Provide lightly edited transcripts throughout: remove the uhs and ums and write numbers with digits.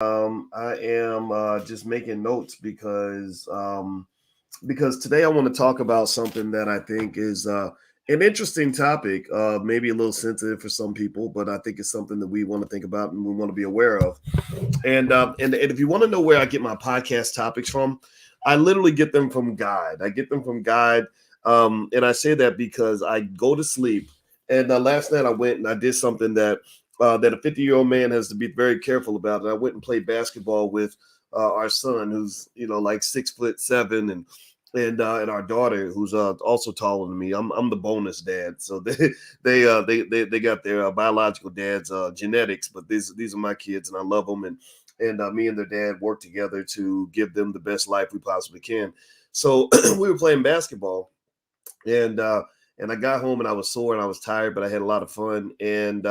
I am just making notes because today I want to talk about something that I think is an interesting topic, maybe a little sensitive for some people, but I think it's something that we want to think about and we want to be aware of. And if you want to know where I get my podcast topics from, I literally get them from Guide. I get them from Guide, and I say that because I go to sleep. And last night I went and I did something that a 50-year-old man has to be very careful about. And I went and played basketball with our son, who's like 6'7", and our daughter, who's also taller than me. I'm the bonus dad, so they got their biological dad's genetics, but these are my kids, and I love them, and me and their dad work together to give them the best life we possibly can. So we were playing basketball, and and I got home and I was sore and I was tired, but I had a lot of fun, and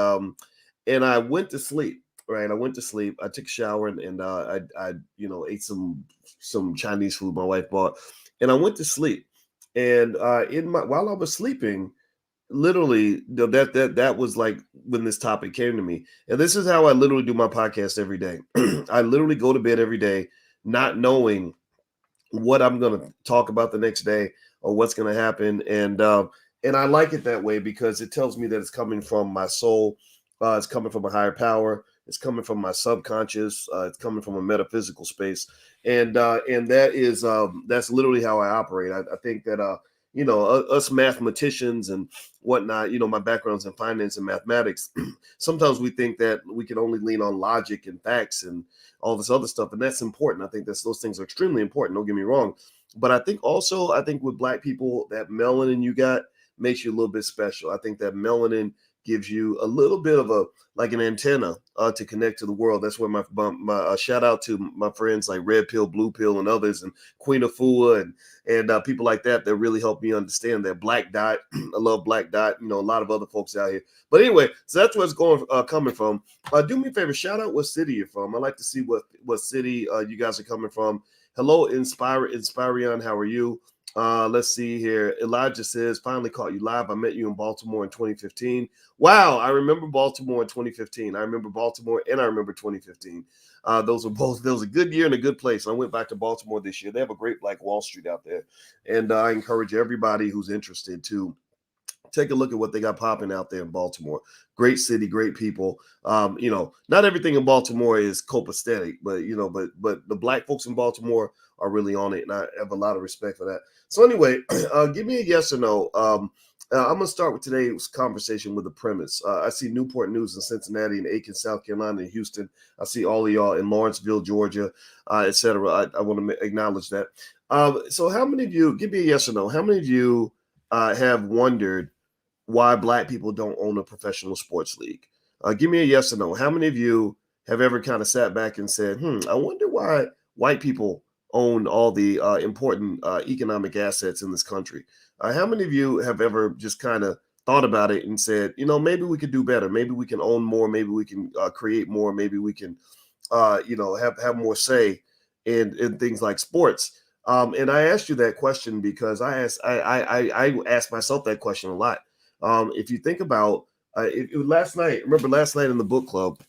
I went to sleep. Right, I went to sleep. I took a shower and I ate some Chinese food my wife bought, and I went to sleep. And in my while I was sleeping, literally that was like when this topic came to me. And this is how I literally do my podcast every day. I literally go to bed every day not knowing what I'm going to talk about the next day or what's going to happen. And I like it that way because it tells me that it's coming from my soul. It's coming from a higher power. It's coming from my subconscious. It's coming from a metaphysical space. And that's literally how I operate. I think that, us mathematicians and whatnot, my background's in finance and mathematics. Sometimes we think that we can only lean on logic and facts and all this other stuff, and that's important. I think those things are extremely important. Don't get me wrong, but I think with Black people, that melanin you got makes you a little bit special. I think that melanin gives you a little bit of a like an antenna to connect to the world. That's where my shout out to my friends like Red Pill, Blue Pill, and others, and Queen Afua and people like that really help me understand that Black Dot. I love Black Dot. A lot of other folks out here. But anyway, so that's where it's coming from. Do me a favor, shout out what city you're from. I like to see what city you guys are coming from. Hello, Inspirion. How are you? Let's see here. Elijah says, finally caught you live. I met you in Baltimore in 2015. Wow, I remember Baltimore in 2015. I remember Baltimore and I remember 2015. There was a good year and a good place. I went back to Baltimore this year. They have a great Black Wall Street out there. And I encourage everybody who's interested to take a look at what they got popping out there in Baltimore. Great city, great people. Not everything in Baltimore is copacetic, but the Black folks in Baltimore are really on it, and I have a lot of respect for that. So anyway, give me a yes or no. I'm going to start with today's conversation with a premise. I see Newport News in Cincinnati and Aiken, South Carolina, and Houston. I see all of y'all in Lawrenceville, Georgia, etc. I want to acknowledge that. So how many of you, give me a yes or no, how many of you have wondered why Black people don't own a professional sports league? Give me a yes or no. How many of you have ever kind of sat back and said, I wonder why white people own all the important economic assets in this country? How many of you have ever just kind of thought about it and said, maybe we could do better. Maybe we can own more. Maybe we can create more. Maybe we can, have more say in things like sports. And I asked you that question because I asked myself that question a lot. If you think about last night in the book club,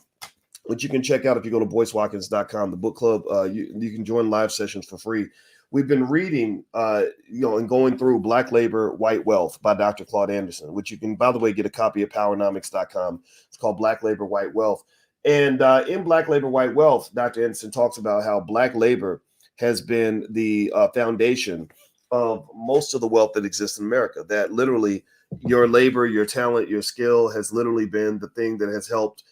which you can check out if you go to boycewatkins.com, the book club, you can join live sessions for free. We've been reading, and going through Black Labor, White Wealth by Dr. Claude Anderson, which you can, by the way, get a copy at powernomics.com. It's called Black Labor, White Wealth. And in Black Labor, White Wealth, Dr. Anderson talks about how Black labor has been the foundation of most of the wealth that exists in America, that literally your labor, your talent, your skill has literally been the thing that has helped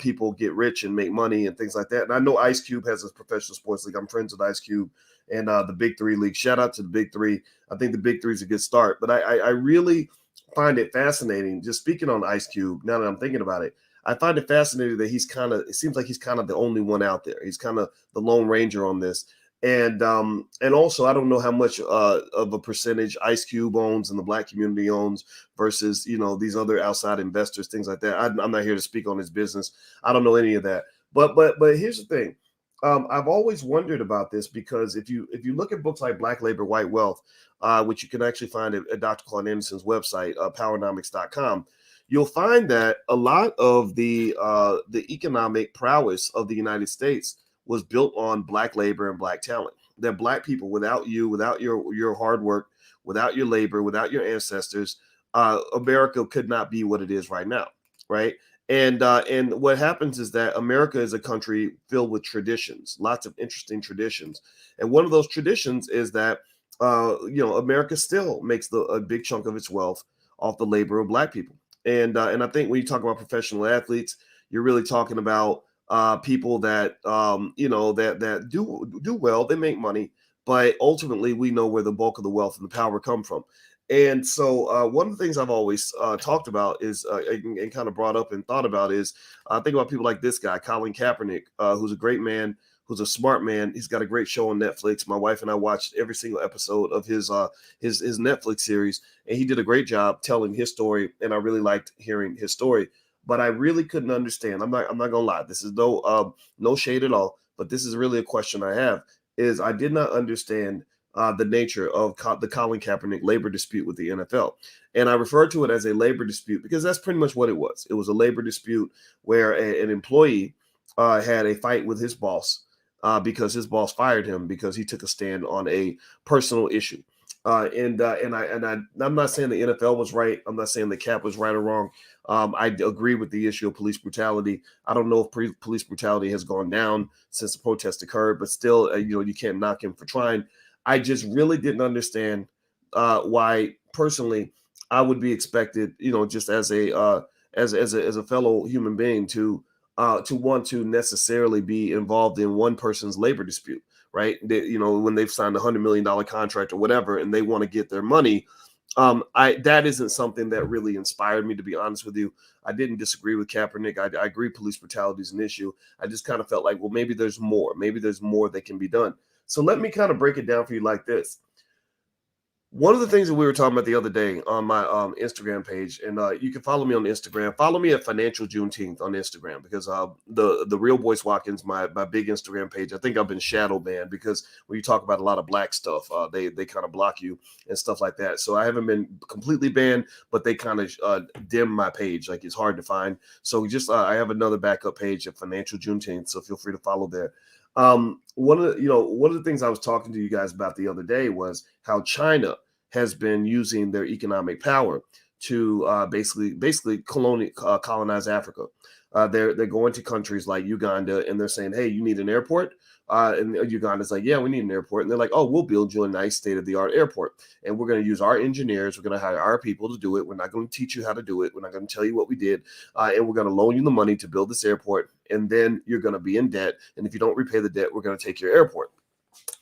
people get rich and make money and things like that. And I know Ice Cube has a professional sports league. I'm friends with Ice Cube and the Big Three League. Shout out to the Big Three. I think the Big Three is a good start. But I really find it fascinating, just speaking on Ice Cube, now that I'm thinking about it, I find it fascinating that it seems like he's kind of the only one out there. He's kind of the Lone Ranger on this. And also, I don't know how much of a percentage Ice Cube owns and the Black community owns versus, these other outside investors, things like that. I'm not here to speak on his business. I don't know any of that. But here's the thing. I've always wondered about this because if you look at books like Black Labor, White Wealth, which you can actually find at Dr. Claude Anderson's website, powernomics.com, you'll find that a lot of the economic prowess of the United States was built on black labor and black talent. That black people, without you, without your hard work, without your labor, without your ancestors, America could not be what it is right now, right? And what happens is that America is a country filled with traditions, lots of interesting traditions, and one of those traditions is that America still makes a big chunk of its wealth off the labor of black people. And I think when you talk about professional athletes, you're really talking about people that that do well, they make money, but ultimately we know where the bulk of the wealth and the power come from. And so one of the things I've always talked about is and kind of brought up and thought about is think about people like this guy, Colin Kaepernick, who's a great man, who's a smart man. He's got a great show on Netflix. My wife and I watched every single episode of his Netflix series, and he did a great job telling his story. And I really liked hearing his story. But I really couldn't understand. I'm not gonna lie. This is no shade at all. But this is really a question I have. Is I did not understand the nature of the Colin Kaepernick labor dispute with the NFL. And I refer to it as a labor dispute because that's pretty much what it was. It was a labor dispute where an employee had a fight with his boss because his boss fired him because he took a stand on a personal issue. I'm not saying the NFL was right. I'm not saying the cap was right or wrong. I agree with the issue of police brutality. I don't know if police brutality has gone down since the protest occurred, but still, you can't knock him for trying. I just really didn't understand why, personally, I would be expected, just as a fellow human being, to want to necessarily be involved in one person's labor dispute, right? When they've signed $100 million contract or whatever, and they want to get their money. That isn't something that really inspired me, to be honest with you. I didn't disagree with Kaepernick. I agree police brutality is an issue. I just kind of felt like, well, maybe there's more. Maybe there's more that can be done. So let me kind of break it down for you like this. One of the things that we were talking about the other day on my Instagram page, and you can follow me on Instagram. Follow me at Financial Juneteenth on Instagram because the real Boyce Watkins, my big Instagram page, I think I've been shadow banned because when you talk about a lot of black stuff, they kind of block you and stuff like that. So I haven't been completely banned, but they kind of dim my page, like it's hard to find. So just I have another backup page at Financial Juneteenth, so feel free to follow there. One of the things I was talking to you guys about the other day was how China has been using their economic power to basically colonize Africa. They're going to countries like Uganda and they're saying, hey, you need an airport. And Uganda's like, yeah, we need an airport. And they're like, oh, we'll build you a nice state-of-the-art airport. And we're going to use our engineers. We're going to hire our people to do it. We're not going to teach you how to do it. We're not going to tell you what we did. And we're going to loan you the money to build this airport. And then you're going to be in debt. And if you don't repay the debt, we're going to take your airport.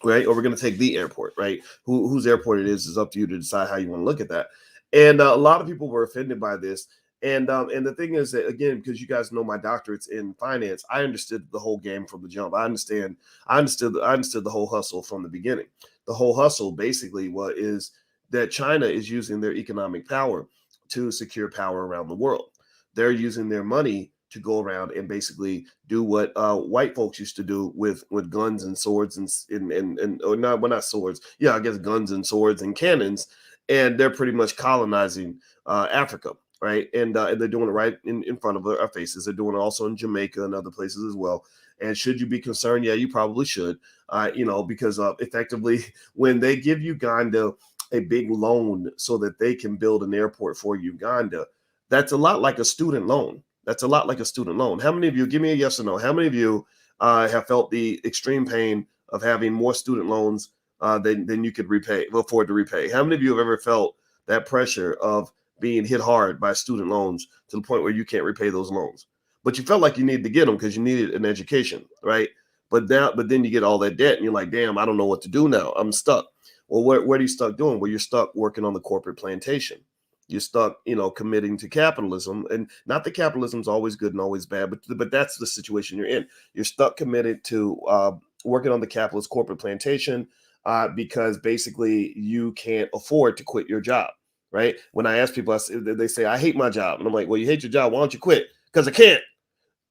Right? Or we're going to take the airport, right? Whose airport it is up to you to decide how you want to look at that. And a lot of people were offended by this. And the thing is that, again, because you guys know my doctorate's in finance, I understood the whole game from the jump. I understood the whole hustle from the beginning. The whole hustle basically is that China is using their economic power to secure power around the world. They're using their money to go around and basically do what white folks used to do with guns and swords and or not swords. Yeah, I guess guns and swords and cannons. And they're pretty much colonizing Africa. Right. And they're doing it right in front of our faces. They're doing it also in Jamaica and other places as well. And should you be concerned? Yeah, you probably should, because effectively, when they give Uganda a big loan so that they can build an airport for Uganda, that's a lot like a student loan. How many of you, give me a yes or no, how many of you have felt the extreme pain of having more student loans than you could afford to repay? How many of you have ever felt that pressure of being hit hard by student loans to the point where you can't repay those loans, but you felt like you needed to get them because you needed an education, right? But then you get all that debt and you're like, damn, I don't know what to do now. I'm stuck. Well, what are you stuck doing? Well, you're stuck working on the corporate plantation. You're stuck, committing to capitalism, and not that capitalism's always good and always bad, but that's the situation you're in. You're stuck committed to working on the capitalist corporate plantation because basically you can't afford to quit your job. Right? When I ask people, they say, I hate my job. And I'm like, well, you hate your job. Why don't you quit? Because I can't.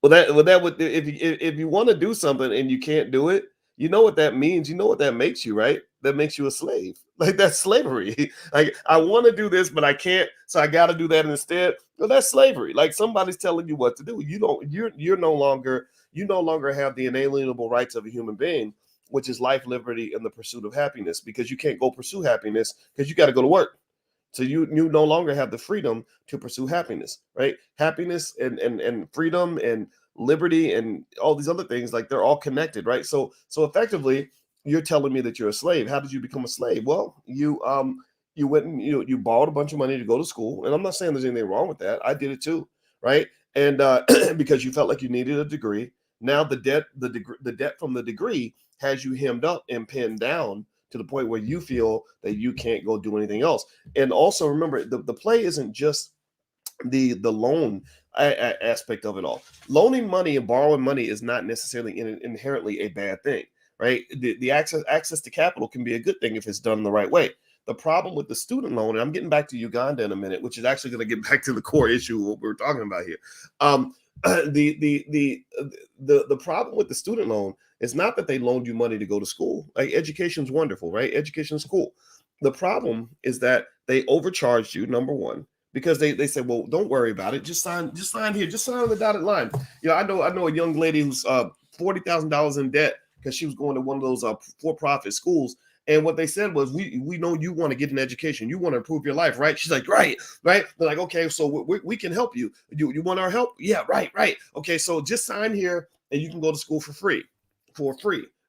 Well, if you want to do something and you can't do it, you know what that means. You know what that makes you, right? That makes you a slave. Like that's slavery. Like I want to do this, but I can't. So I got to do that instead. Well, that's slavery. Like somebody's telling you what to do. You're no longer, you no longer have the inalienable rights of a human being, which is life, liberty, and the pursuit of happiness, because you can't go pursue happiness because you got to go to work. So you no longer have the freedom to pursue happiness, right? Happiness and freedom and liberty and all these other things, like they're all connected, right? So effectively, you're telling me that you're a slave. How did you become a slave? Well, you went and you borrowed a bunch of money to go to school, and I'm not saying there's anything wrong with that. I did it too, right? And because you felt like you needed a degree. Now the debt from the degree has you hemmed up and pinned down to the point where you feel that you can't go do anything else. And also remember, the play isn't just the loan aspect of it all. Loaning money and borrowing money is not necessarily inherently a bad thing, right? The access to capital can be a good thing if it's done the right way. The problem with the student loan, and I'm getting back to Uganda in a minute, which is actually going to get back to the core issue of what we're talking about here. The problem with the student loan is not that they loaned you money to go to school. Like, education's wonderful, right? Education's cool. The problem is that they overcharged you, number one, because they said, well, don't worry about it. Just sign here. Just sign on the dotted line. I know a young lady who's $40,000 in debt because she was going to one of those for-profit schools. And what they said was, we know you want to get an education. You want to improve your life, right? She's like, right. They're like, okay, so we can help you. You want our help? Yeah, right. Okay, so just sign here and you can go to school for free,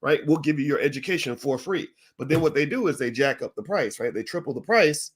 right? We'll give you your education for free. But then what they do is they jack up the price, right? They triple the price.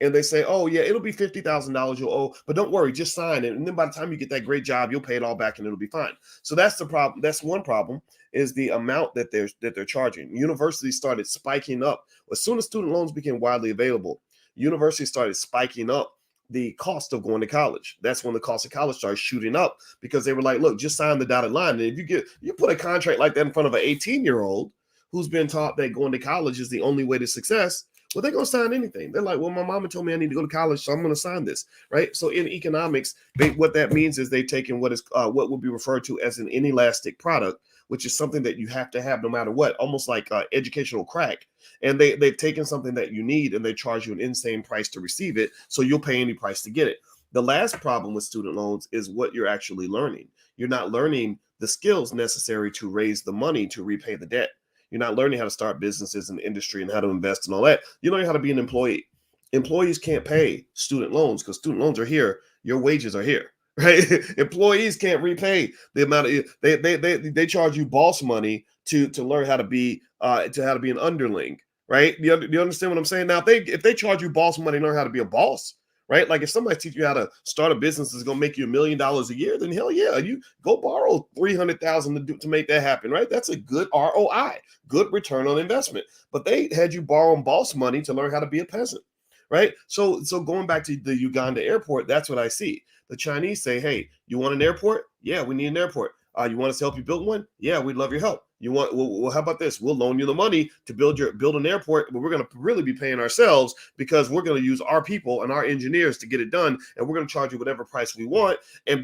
And they say, oh, yeah, it'll be $50,000 you'll owe, but don't worry, just sign it. And then by the time you get that great job, you'll pay it all back and it'll be fine. So that's the problem. That's one problem, is the amount that they're charging. Universities started spiking up. As soon as student loans became widely available, universities started spiking up the cost of going to college. That's when the cost of college started shooting up, because they were like, look, just sign the dotted line. And if you put a contract like that in front of an 18-year-old who's been taught that going to college is the only way to success, well, they're going to sign anything. They're like, well, my mama told me I need to go to college, so I'm going to sign this, right? So in economics, what that means is they've taken what would be referred to as an inelastic product, which is something that you have to have no matter what, almost like educational crack. And they've taken something that you need and they charge you an insane price to receive it, so you'll pay any price to get it. The last problem with student loans is what you're actually learning. You're not learning the skills necessary to raise the money to repay the debt. You're not learning how to start businesses in the industry and how to invest and all that. You're learning how to be an employee. Employees can't pay student loans because student loans are here. Your wages are here, right? Employees can't repay the amount of they charge you boss money to learn how to be an underling, right? Do you understand what I'm saying? Now, if they charge you boss money to learn how to be a boss, right? Like if somebody teaches you how to start a business that's going to make you $1 million a year, then hell yeah, you go borrow $300,000 to make that happen, right? That's a good ROI, good return on investment. But they had you borrowing boss money to learn how to be a peasant, right? So going back to the Uganda airport, that's what I see. The Chinese say, hey, you want an airport? Yeah, we need an airport. You want us to help you build one? Yeah, we'd love your help. Well, how about this? We'll loan you the money to build an airport, but we're going to really be paying ourselves because we're going to use our people and our engineers to get it done, and we're going to charge you whatever price we want. And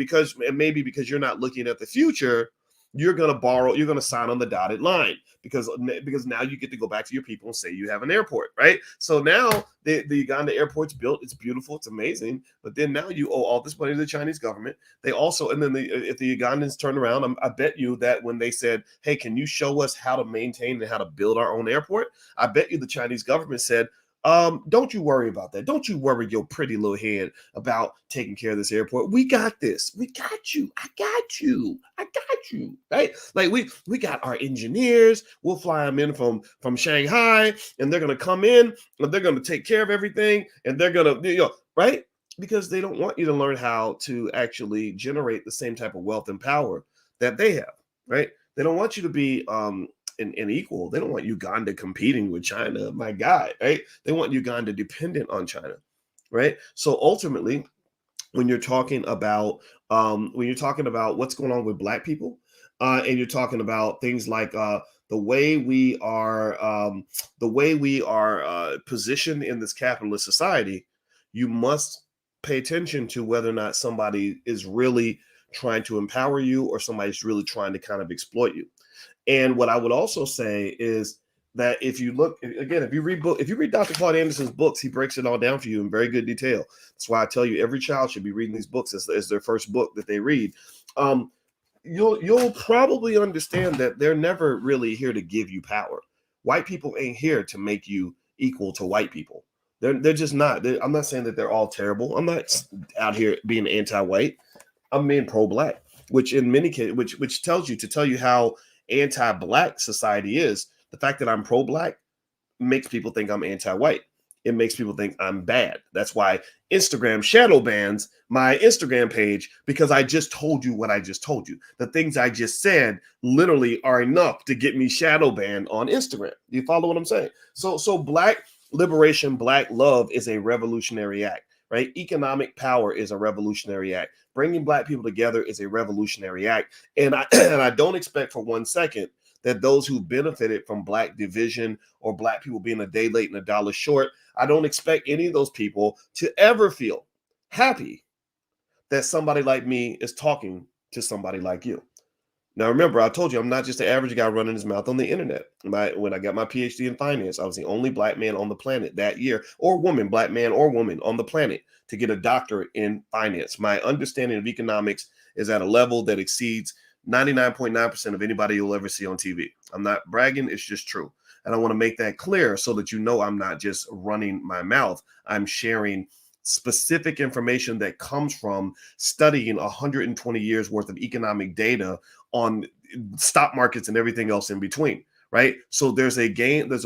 maybe because you're not looking at the future, you're going to sign on the dotted line because now you get to go back to your people and say you have an airport, right? So now the Uganda airport's built, it's beautiful, it's amazing, but then now you owe all this money to the Chinese government. They also, and then if the Ugandans turn around, I bet you that when they said, hey, can you show us how to maintain and how to build our own airport? I bet you the Chinese government said, don't you worry about that. Don't you worry your pretty little head about taking care of this airport. We got this. We got you. I got you. Right? Like we got our engineers. We'll fly them in from Shanghai, and they're gonna come in and they're gonna take care of everything, and they're gonna, right? Because they don't want you to learn how to actually generate the same type of wealth and power that they have, right? They don't want you to be and equal. They don't want Uganda competing with China, my God, right? They want Uganda dependent on China, right? So ultimately, when you're talking about what's going on with Black people, and you're talking about things like the way we are positioned in this capitalist society, you must pay attention to whether or not somebody is really trying to empower you or somebody's really trying to kind of exploit you. And what I would also say is that if you read Dr. Claude Anderson's books, he breaks it all down for you in very good detail. That's why I tell you every child should be reading these books as their first book that they read. you'll probably understand that they're never really here to give you power. White people ain't here to make you equal to white people. They're just not. I'm not saying that they're all terrible. I'm not out here being anti-white. I'm being pro-black, which in many cases, which tells you to tell you how anti-black society is. The fact that I'm pro-black makes people think I'm anti-white. It makes people think I'm bad. That's why Instagram shadow bans my Instagram page, because I just told you what I just told you. The things I just said literally are enough to get me shadow banned on Instagram. Do you follow what I'm saying? So black liberation, black love is a revolutionary act, right? Economic power is a revolutionary act. Bringing black people together is a revolutionary act. And I don't expect for 1 second that those who benefited from black division or black people being a day late and a dollar short, I don't expect any of those people to ever feel happy that somebody like me is talking to somebody like you. Now, remember, I told you I'm not just the average guy running his mouth on the internet. When I got my PhD in finance, I was the only black man on the planet that year, or woman, black man or woman on the planet to get a doctorate in finance. My understanding of economics is at a level that exceeds 99.9% of anybody you'll ever see on TV. I'm not bragging, it's just true. And I want to make that clear so that you know I'm not just running my mouth. I'm sharing specific information that comes from studying 120 years worth of economic data on stock markets and everything else in between, right? So there's a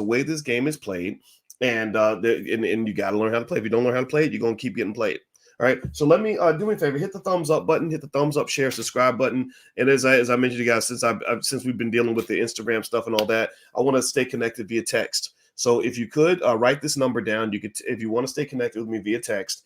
way this game is played, and you got to learn how to play. If you don't learn how to play it, you're going to keep getting played. All right. So let me do me a favor, hit the thumbs up button, hit the thumbs up, share, subscribe button. And as I mentioned to you guys, since we've been dealing with the Instagram stuff and all that, I want to stay connected via text. So if you could write this number down, you could, if you want to stay connected with me via text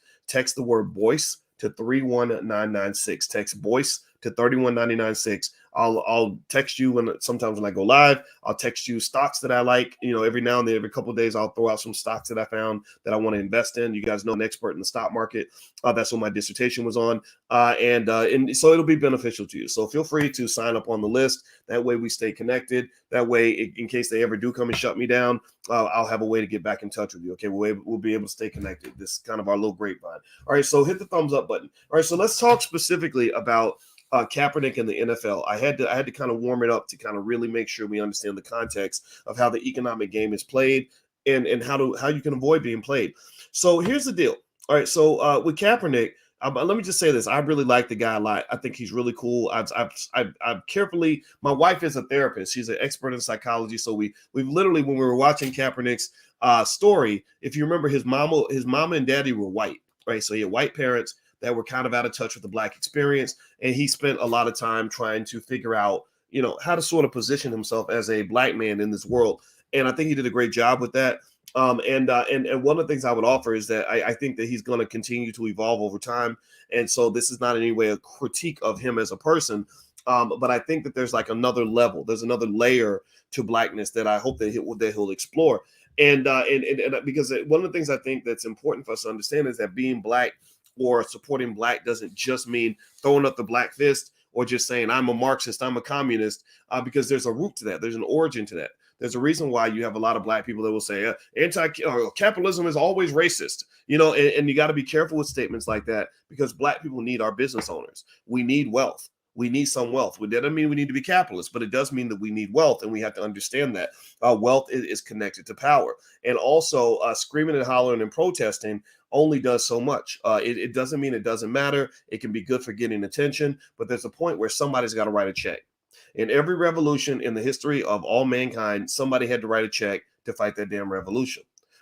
the word Boyce to 31996. Text Boyce to 31996. I'll text you sometimes when I go live. I'll text you stocks that I like. Every now and then, every couple of days, I'll throw out some stocks that I found that I want to invest in. You guys know I'm an expert in the stock market. That's what my dissertation was on, and so it'll be beneficial to you. So feel free to sign up on the list. That way we stay connected. That way, in case they ever do come and shut me down, I'll have a way to get back in touch with you. Okay, we'll be able to stay connected. This is kind of our little grapevine. All right, so hit the thumbs up button. All right, so let's talk specifically about Kaepernick and the NFL. I had to kind of warm it up to kind of really make sure we understand the context of how the economic game is played and how you can avoid being played. So here's the deal. All right, so with Kaepernick, let me just say this. I really like the guy a lot. I think he's really cool. I've carefully. My wife is a therapist. She's an expert in psychology. So we've literally, when we were watching Kaepernick's story, if you remember, his mama and daddy were white, right? So he had white parents that were kind of out of touch with the black experience, and he spent a lot of time trying to figure out, how to sort of position himself as a black man in this world. And I think he did a great job with that. And one of the things I would offer is that I think that he's going to continue to evolve over time. And so this is not in any way a critique of him as a person. But I think that there's like another level, there's another layer to blackness that I hope that he'll explore. And because one of the things I think that's important for us to understand is that being black or supporting black doesn't just mean throwing up the black fist or just saying I'm a Marxist, I'm a communist, because there's a root to that. There's an origin to that. There's a reason why you have a lot of black people that will say anti-capitalism is always racist, and you got to be careful with statements like that, because black people need our business owners. We need wealth. We need some wealth. That doesn't mean we need to be capitalists, but it does mean that we need wealth, and we have to understand that wealth is connected to power. And also screaming and hollering and protesting only does so much. It doesn't mean it doesn't matter. It can be good for getting attention, but there's a point where somebody's got to write a check. In every revolution in the history of all mankind, somebody had to write a check to fight that damn revolution,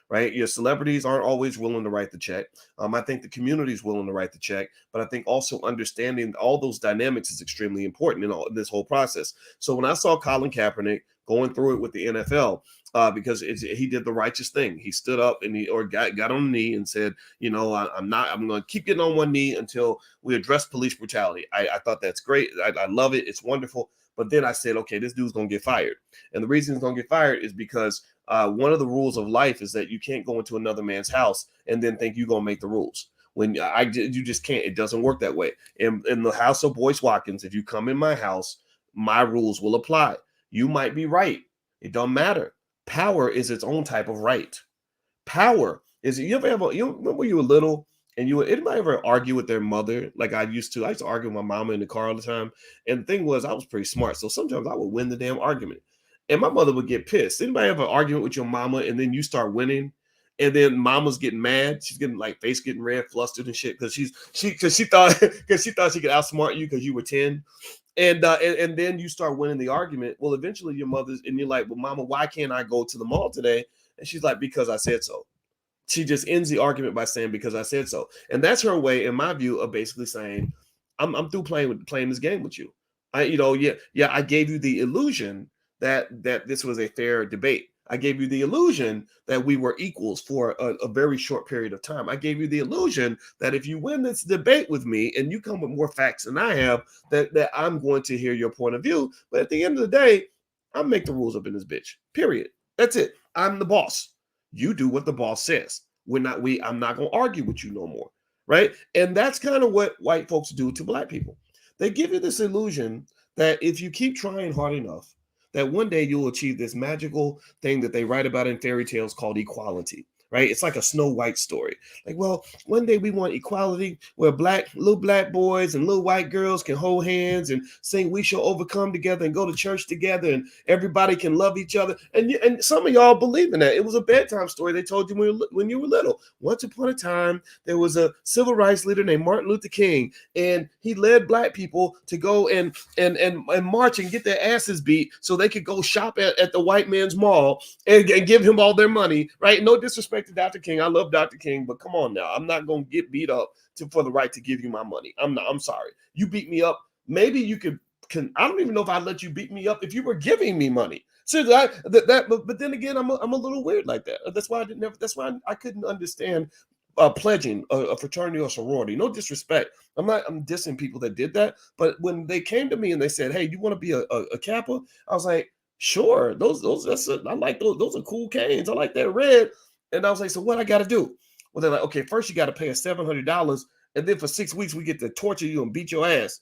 right? Your celebrities aren't always willing to write the check. I think the community is willing to write the check, but I think also understanding all those dynamics is extremely important in this whole process. So when I saw Colin Kaepernick going through it with the NFL, because he did the righteous thing. He stood up and got on a knee and said, I'm going to keep getting on one knee until we address police brutality. I thought that's great. I love it. It's wonderful. But then I said, okay, this dude's going to get fired. And the reason he's going to get fired is because one of the rules of life is that you can't go into another man's house and then think you're going to make the rules. You just can't. It doesn't work that way. In the house of Boyce Watkins, if you come in my house, my rules will apply. You might be right. It don't matter. Power is its own type of right. Power is, you remember when you were little And anybody ever argue with their mother like I used to? I used to argue with my mama in the car all the time. And the thing was, I was pretty smart. So sometimes I would win the damn argument. And my mother would get pissed. Anybody have an argument with your mama and then you start winning? And then mama's getting mad. She's getting like face getting red, flustered and shit because she thought she could outsmart you because you were 10. And then you start winning the argument. Well, eventually your mother's and you're like, well, mama, why can't I go to the mall today? And she's like, because I said so. She just ends the argument by saying, because I said so. And that's her way, in my view, of basically saying, I'm through playing this game with you. I gave you the illusion that this was a fair debate. I gave you the illusion that we were equals for a very short period of time. I gave you the illusion that if you win this debate with me and you come with more facts than I have, that I'm going to hear your point of view. But at the end of the day, I make the rules up in this bitch. Period. That's it. I'm the boss. You do what the boss says. I'm not going to argue with you no more. Right. And that's kind of what white folks do to black people. They give you this illusion that if you keep trying hard enough, that one day you'll achieve this magical thing that they write about in fairy tales called equality. Right? It's like a Snow White story. Like, well, one day we want equality where little black boys and little white girls can hold hands and sing "We Shall Overcome" together and go to church together, and everybody can love each other. And some of y'all believe in that. It was a bedtime story they told you when you were little. Once upon a time, there was a civil rights leader named Martin Luther King, and he led black people to go and march and get their asses beat so they could go shop at the white man's mall and give him all their money. Right? No disrespect to Dr. King. I love Dr. King, but come on now. I'm not going to get beat up for the right to give you my money. I'm sorry. You beat me up. Maybe you can I don't even know if I'd let you beat me up if you were giving me money. So but then again, I'm a little weird like that. That's why I couldn't understand pledging a fraternity or sorority. No disrespect. I'm dissing people that did that. But when they came to me and they said, "Hey, you want to be a Kappa?" I was like, "Sure. I like those. Those are cool canes. I like that red." And I was like, so what I got to do? Well, they're like, okay, first you got to pay us $700. And then for 6 weeks, we get to torture you and beat your ass.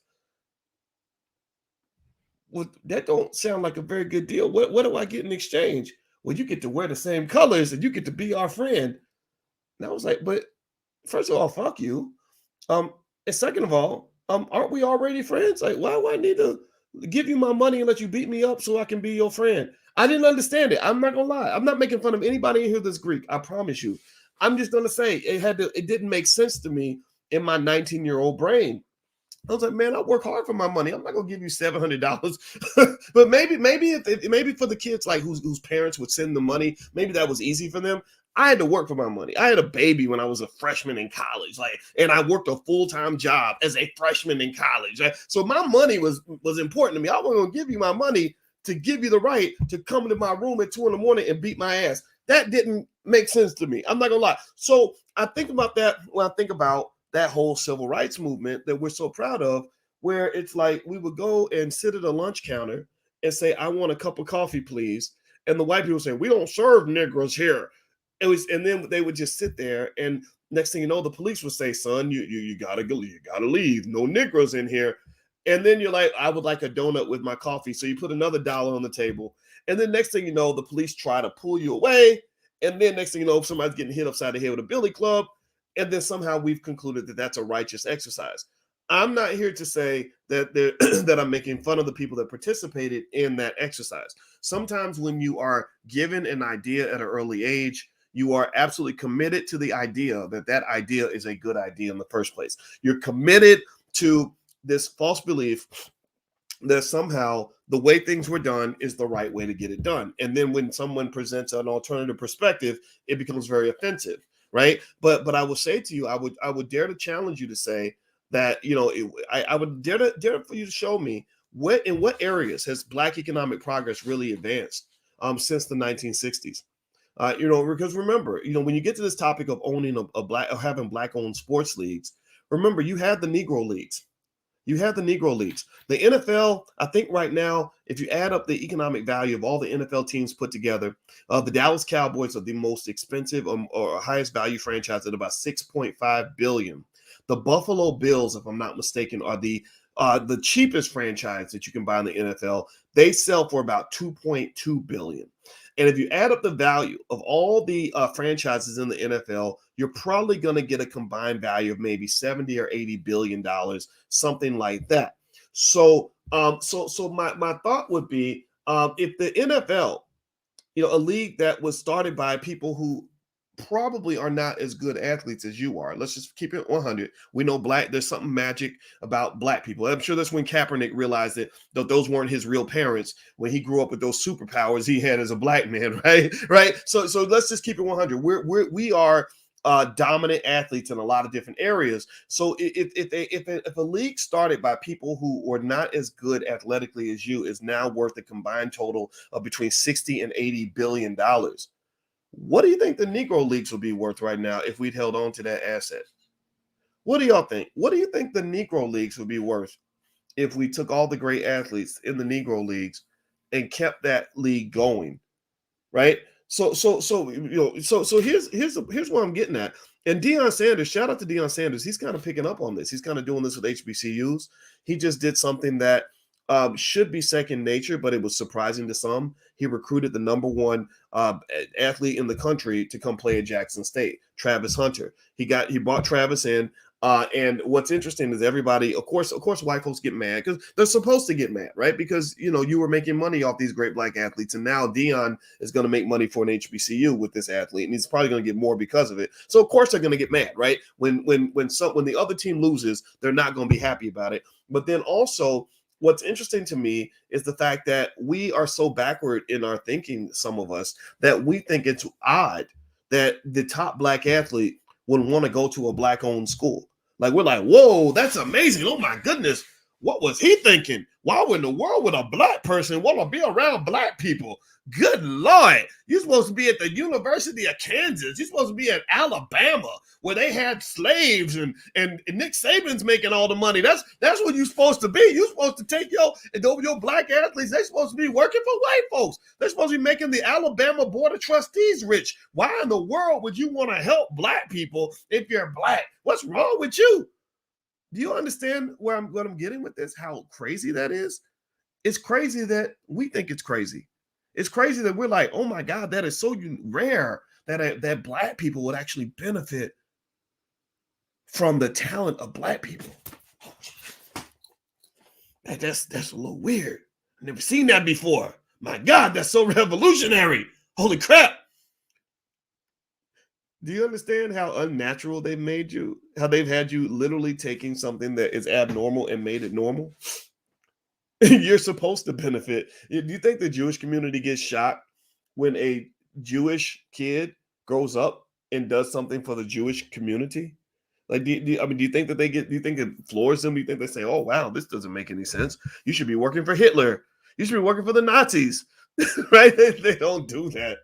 Well, that don't sound like a very good deal. What do I get in exchange? Well, you get to wear the same colors and you get to be our friend. And I was like, but first of all, fuck you. And second of all, aren't we already friends? Like, why do I need to give you my money and let you beat me up so I can be your friend? I didn't understand it. I'm not gonna lie. I'm not making fun of anybody in here that's Greek. I promise you. I'm just gonna say it didn't make sense to me in my 19-year-old brain. I was like, man, I work hard for my money. I'm not gonna give you $700. But maybe for the kids like whose parents would send the money, maybe that was easy for them. I had to work for my money. I had a baby when I was a freshman in college, and I worked a full-time job as a freshman in college. Right? So my money was important to me. I wasn't gonna give you my money to give you the right to come into my room at 2 a.m. and beat my ass. That didn't make sense to me. I'm not gonna lie. So I think about that when I think about that whole civil rights movement that we're so proud of, where it's like we would go and sit at a lunch counter and say, "I want a cup of coffee, please." And the white people say, "We don't serve Negroes here." And then they would just sit there, and next thing you know, the police would say, "Son, you gotta go, you gotta leave. No Negroes in here." And then you're like, "I would like a donut with my coffee." So you put another dollar on the table. And then next thing you know, the police try to pull you away. And then next thing you know, somebody's getting hit upside the head with a billy club. And then somehow we've concluded that that's a righteous exercise. I'm not here to say that that I'm making fun of the people that participated in that exercise. Sometimes when you are given an idea at an early age, you are absolutely committed to the idea that idea is a good idea in the first place. You're committed to this false belief that somehow the way things were done is the right way to get it done. And then when someone presents an alternative perspective, it becomes very offensive, right? But I will say to you, I would dare to challenge you to say that, I would dare for you to show me in what areas has Black economic progress really advanced since the 1960s. Because remember, when you get to this topic of owning a Black or having Black owned sports leagues, remember you had the Negro leagues. You have the Negro leagues. The NFL, I think right now, if you add up the economic value of all the NFL teams put together, the Dallas Cowboys are the most expensive or highest value franchise at about $6.5 billion. The Buffalo Bills, if I'm not mistaken, are the cheapest franchise that you can buy in the NFL. They sell for about 2.2 billion. And if you add up the value of all the franchises in the NFL, you're probably going to get a combined value of maybe 70 or 80 billion dollars, something like that. So, my thought would be, if the NFL, a league that was started by people who probably are not as good athletes as you are. Let's just keep it 100. We know there's something magic about black people. I'm sure that's when Kaepernick realized that those weren't his real parents when he grew up with those superpowers he had as a black man, right? Right. So let's just keep it 100. We are dominant athletes in a lot of different areas. So if a league started by people who were not as good athletically as you is now worth a combined total of between 60 and 80 billion dollars, what do you think the Negro Leagues would be worth right now if we'd held on to that asset? What do y'all think? What do you think the Negro Leagues would be worth if we took all the great athletes in the Negro Leagues and kept that league going? Right? So here's what I'm getting at. And Deion Sanders, shout out to Deion Sanders. He's kind of picking up on this. He's kind of doing this with HBCUs. He just did something that should be second nature, but it was surprising to some. He recruited the number one athlete in the country to come play at Jackson State, Travis Hunter. He brought Travis in. And what's interesting is everybody, of course, white folks get mad because they're supposed to get mad, right? Because, you were making money off these great black athletes. And now Deion is going to make money for an HBCU with this athlete. And he's probably going to get more because of it. So, of course, they're going to get mad, right? When the other team loses, they're not going to be happy about it. But then also, what's interesting to me is the fact that we are so backward in our thinking, some of us, that we think it's odd that the top black athlete would want to go to a black-owned school. Like, we're like, whoa, that's amazing. Oh, my goodness. What was he thinking? Why in the world would a black person want to be around black people? Good Lord. You're supposed to be at the University of Kansas. You're supposed to be at Alabama where they had slaves and Nick Saban's making all the money. That's what you're supposed to be. You're supposed to take your black athletes. They're supposed to be working for white folks. They're supposed to be making the Alabama Board of Trustees rich. Why in the world would you want to help black people if you're black? What's wrong with you? Do you understand what I'm getting with this? How crazy that is? It's crazy that we think it's crazy. It's crazy that we're like, oh my God, that is so rare that black people would actually benefit from the talent of black people. That's a little weird. I've never seen that before. My God, that's so revolutionary. Holy crap. Do you understand how unnatural they've made you? How they've had you literally taking something that is abnormal and made it normal? You're supposed to benefit. Do you think the Jewish community gets shocked when a Jewish kid grows up and does something for the Jewish community? Like, do you think that do you think it floors them? Do you think they say, oh, wow, this doesn't make any sense? You should be working for Hitler. You should be working for the Nazis, right? They don't do that.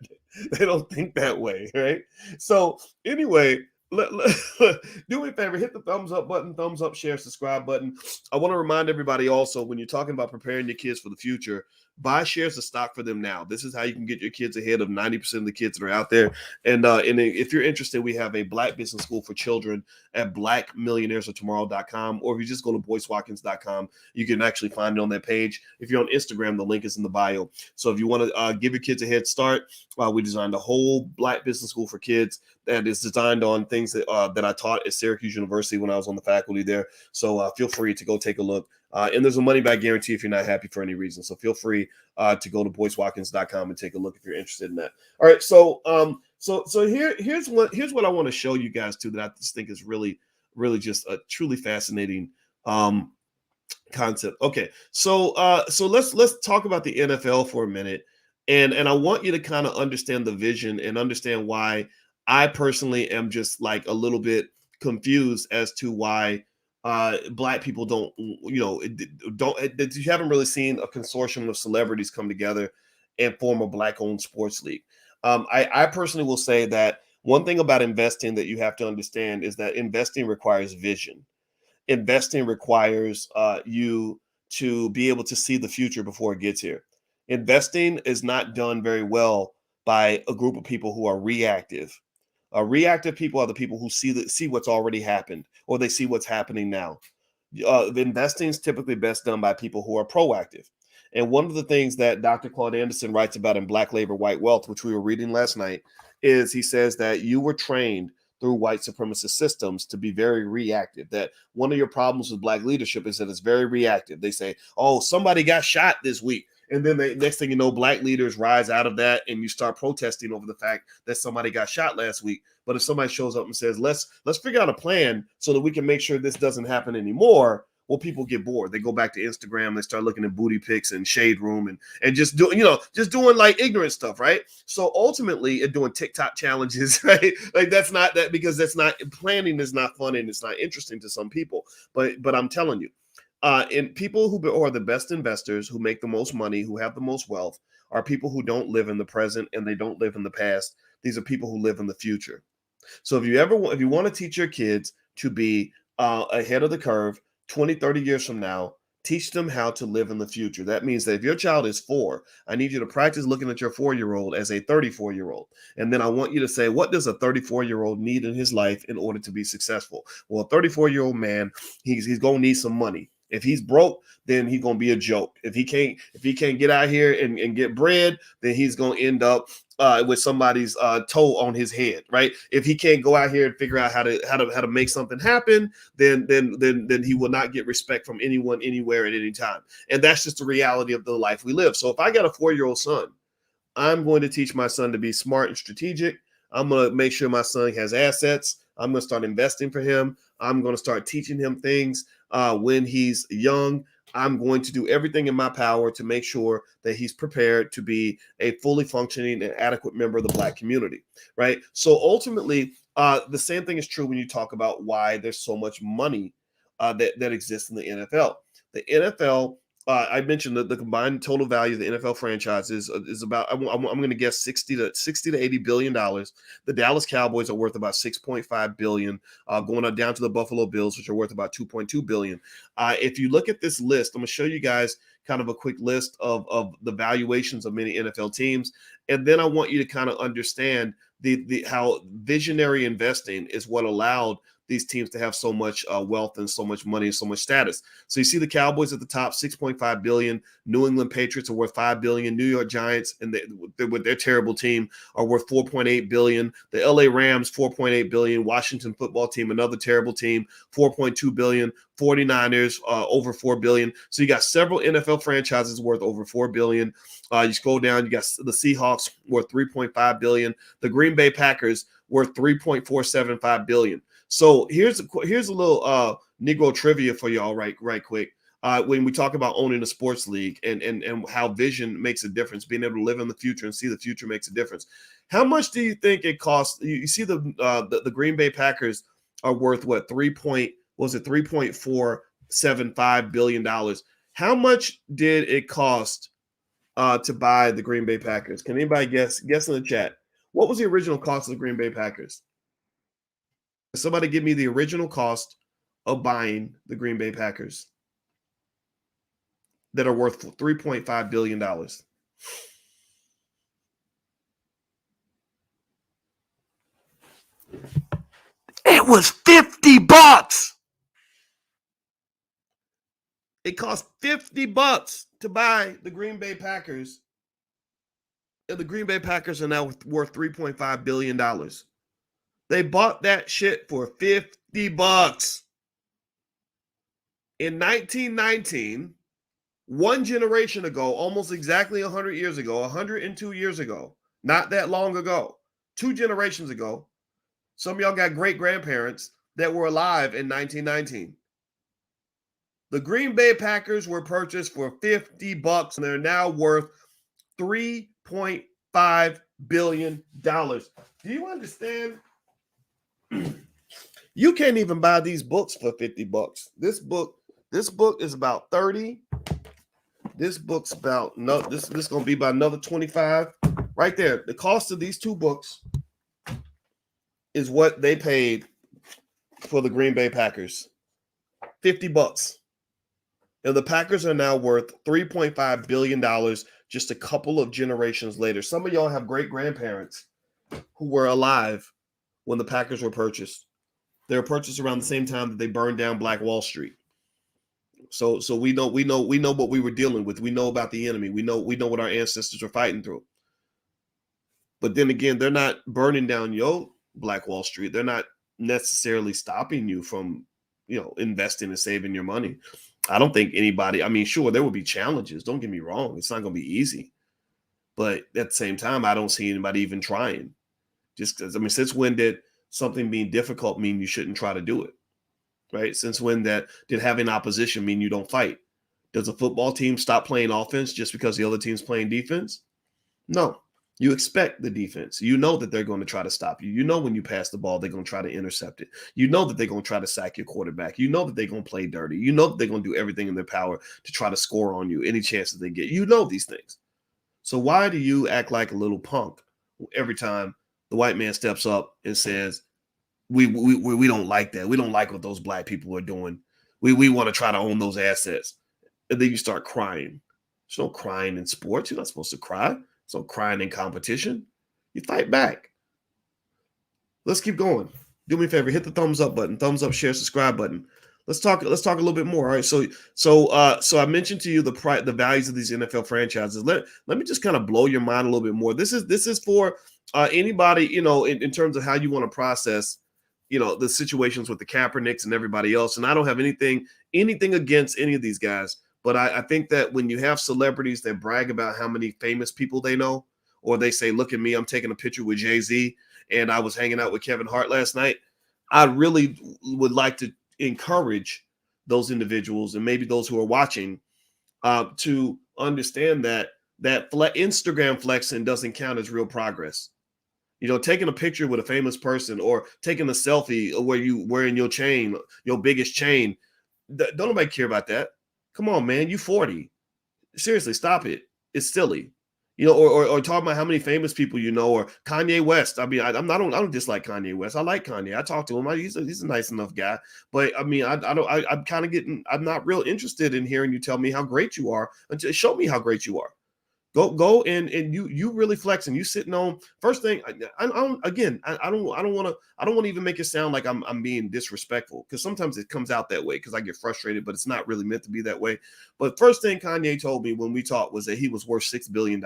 They don't think that way, right? So anyway, do me a favor, hit the thumbs up button, thumbs up, share, subscribe button. I want to remind everybody also, when you're talking about preparing your kids for the future, buy shares of stock for them now. This is how you can get your kids ahead of 90% of the kids that are out there. And if you're interested, we have a Black business school for children at blackmillionairesoftomorrow.com, or if you just go to boycewatkins.com, you can actually find it on that page. If you're on Instagram, the link is in the bio. So if you want to give your kids a head start, we designed a whole Black business school for kids that is designed on things that I taught at Syracuse University when I was on the faculty there. So feel free to go take a look. And there's a money back guarantee if you're not happy for any reason. So feel free to go to boycewatkins.com and take a look if you're interested in that. All right. So here's what I want to show you guys too, that I just think is really, really just a truly fascinating concept. Okay. So let's talk about the NFL for a minute. And I want you to kind of understand the vision and understand why I personally am just like a little bit confused as to why Black people that you haven't really seen a consortium of celebrities come together and form a Black-owned sports league. I personally will say that one thing about investing that you have to understand is that investing requires vision. Investing requires you to be able to see the future before it gets here. Investing is not done very well by a group of people who are reactive. Reactive people are the people who see what's already happened, or they see what's happening now. The investing is typically best done by people who are proactive. And one of the things that Dr. Claude Anderson writes about in Black Labor, White Wealth, which we were reading last night, is he says that you were trained through white supremacist systems to be very reactive. That one of your problems with Black leadership is that it's very reactive. They say, oh, somebody got shot this week. And then the next thing you know, Black leaders rise out of that and you start protesting over the fact that somebody got shot last week. But if somebody shows up and says, let's figure out a plan so that we can make sure this doesn't happen anymore, well, people get bored. They go back to Instagram. They start looking at booty pics and shade room and just doing like ignorant stuff, right? So ultimately, doing TikTok challenges, right? Like that's not that, because that's not, planning is not fun and it's not interesting to some people. But I'm telling you, and people who are the best investors, who make the most money, who have the most wealth, are people who don't live in the present and they don't live in the past. These are people who live in the future. So if you want to teach your kids to be ahead of the curve 20, 30 years from now, teach them how to live in the future. That means that if your child is 4, I need you to practice looking at your 4-year-old as a 34-year-old. And then I want you to say, what does a 34-year-old need in his life in order to be successful? Well, a 34-year-old man, he's going to need some money. If he's broke, then he's going to be a joke. If he can't get out here and get bread, then he's going to end up with somebody's toe on his head, right? If he can't go out here and figure out how to make something happen, then he will not get respect from anyone, anywhere, at any time. And that's just the reality of the life we live. So if I got a 4-year-old son, I'm going to teach my son to be smart and strategic. I'm going to make sure my son has assets. I'm going to start investing for him. I'm going to start teaching him things when he's young. I'm going to do everything in my power to make sure that he's prepared to be a fully functioning and adequate member of the Black community, right? So ultimately, the same thing is true when you talk about why there's so much money that exists in the NFL. The NFL, I mentioned that the combined total value of the NFL franchises is about, I'm going to guess 60 to $80 billion. The Dallas Cowboys are worth about 6.5 billion, going on down to the Buffalo Bills, which are worth about 2.2 billion. If you look at this list, I'm going to show you guys kind of a quick list of the valuations of many NFL teams. And then I want you to kind of understand how visionary investing is what allowed these teams to have so much wealth and so much money and so much status. So you see the Cowboys at the top, 6.5 billion. New England Patriots are worth 5 billion. New York Giants, and with their terrible team, are worth 4.8 billion. The LA Rams, 4.8 billion. Washington Football Team, another terrible team, 4.2 billion. 49ers, over 4 billion. So you got several NFL franchises worth over 4 billion. You scroll down, you got the Seahawks worth 3.5 billion. The Green Bay Packers worth 3.475 billion. So here's a little Negro trivia for y'all right quick. When we talk about owning a sports league and how vision makes a difference, being able to live in the future and see the future makes a difference. How much do you think it costs? You see the Green Bay Packers are worth what, $3.475 billion. How much did it cost to buy the Green Bay Packers? Can anybody guess in the chat? What was the original cost of the Green Bay Packers? Somebody give me the original cost of buying the Green Bay Packers that are worth $3.5 billion. It was $50. It cost $50 to buy the Green Bay Packers. And the Green Bay Packers are now worth $3.5 billion. They bought that shit for $50. In 1919, one generation ago, almost exactly 100 years ago, 102 years ago, not that long ago, 2 generations ago, some of y'all got great-grandparents that were alive in 1919. The Green Bay Packers were purchased for $50, and they're now worth $3.5 billion. Do you understand? You can't even buy these books for $50. This book is about 30. This book's about this is gonna be about another 25. Right there. The cost of these 2 books is what they paid for the Green Bay Packers. $50. And the Packers are now worth $3.5 billion just a couple of generations later. Some of y'all have great-grandparents who were alive when the Packers were purchased. They were purchased around the same time that they burned down Black Wall Street. So we know what we were dealing with. We know about the enemy. We know what our ancestors are fighting through. But then again, they're not burning down your Black Wall Street. They're not necessarily stopping you from, investing and saving your money. I don't think anybody, I mean, sure, there will be challenges. Don't get me wrong. It's not going to be easy. But at the same time, I don't see anybody even trying. Just because, I mean, since when did something being difficult mean you shouldn't try to do it? Right? Since when did having opposition mean you don't fight? Does a football team stop playing offense just because the other team's playing defense? No. You expect the defense. You know that they're going to try to stop you. You know when you pass the ball, they're going to try to intercept it. You know that they're going to try to sack your quarterback. You know that they're going to play dirty. You know that they're going to do everything in their power to try to score on you any chance that they get. You know these things. So why do you act like a little punk every time the white man steps up and says, we don't like that. We don't like what those black people are doing. We want to try to own those assets. And then you start crying. There's no crying in sports. You're not supposed to cry. So crying in competition, you fight back. Let's keep going. Do me a favor, hit the thumbs up button, thumbs up, share, subscribe button. Let's talk a little bit more. All right. So I mentioned to you the values of these NFL franchises. Let me just kind of blow your mind a little bit more. This is for anybody, in terms of how you want to process, the situations with the Kaepernicks and everybody else. And I don't have anything against any of these guys. But I think that when you have celebrities that brag about how many famous people they know, or they say, look at me, I'm taking a picture with Jay-Z and I was hanging out with Kevin Hart last night, I really would like to encourage those individuals and maybe those who are watching to understand that Instagram flexing doesn't count as real progress. Taking a picture with a famous person or taking a selfie where you wearing your chain, your biggest chain, don't nobody care about that. Come on, man, you 40. Seriously, stop it. It's silly. Or talk about how many famous people or Kanye West. I mean, I don't dislike Kanye West. I like Kanye. I talk to him. He's a nice enough guy. But I mean, I'm not real interested in hearing you tell me how great you are until show me how great you are. Go and you really flexing. You sitting on first thing. I don't want to even make it sound like I'm being disrespectful, because sometimes it comes out that way because I get frustrated, but it's not really meant to be that way. But first thing Kanye told me when we talked was that he was worth $6 billion,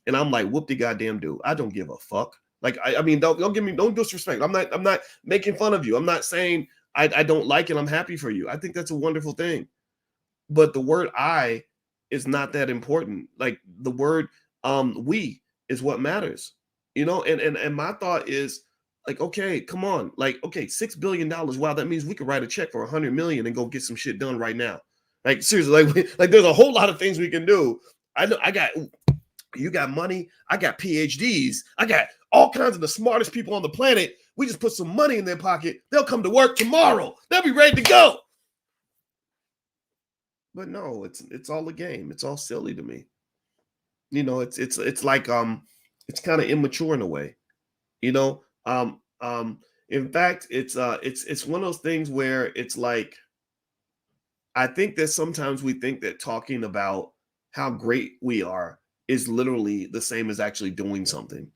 and I'm like, whoop de goddamn dude, I don't give a fuck. Like I mean, don't disrespect. I'm not making fun of you. I'm not saying I don't like it. I'm happy for you. I think that's a wonderful thing. But the word "I" is not that important. Like the word "we" is what matters, and my thought is like, okay, come on, like, okay, $6 billion. Wow, that means we could write a check for 100 million and go get some shit done right now. Like seriously, like there's a whole lot of things we can do. You got money, I got PhDs, I got all kinds of the smartest people on the planet. We just put some money in their pocket, they'll come to work tomorrow, they'll be ready to go. But no, it's all a game. It's all silly to me. It's like it's kind of immature in a way. You know, in fact, it's one of those things where it's like, I think that sometimes we think that talking about how great we are is literally the same as actually doing something.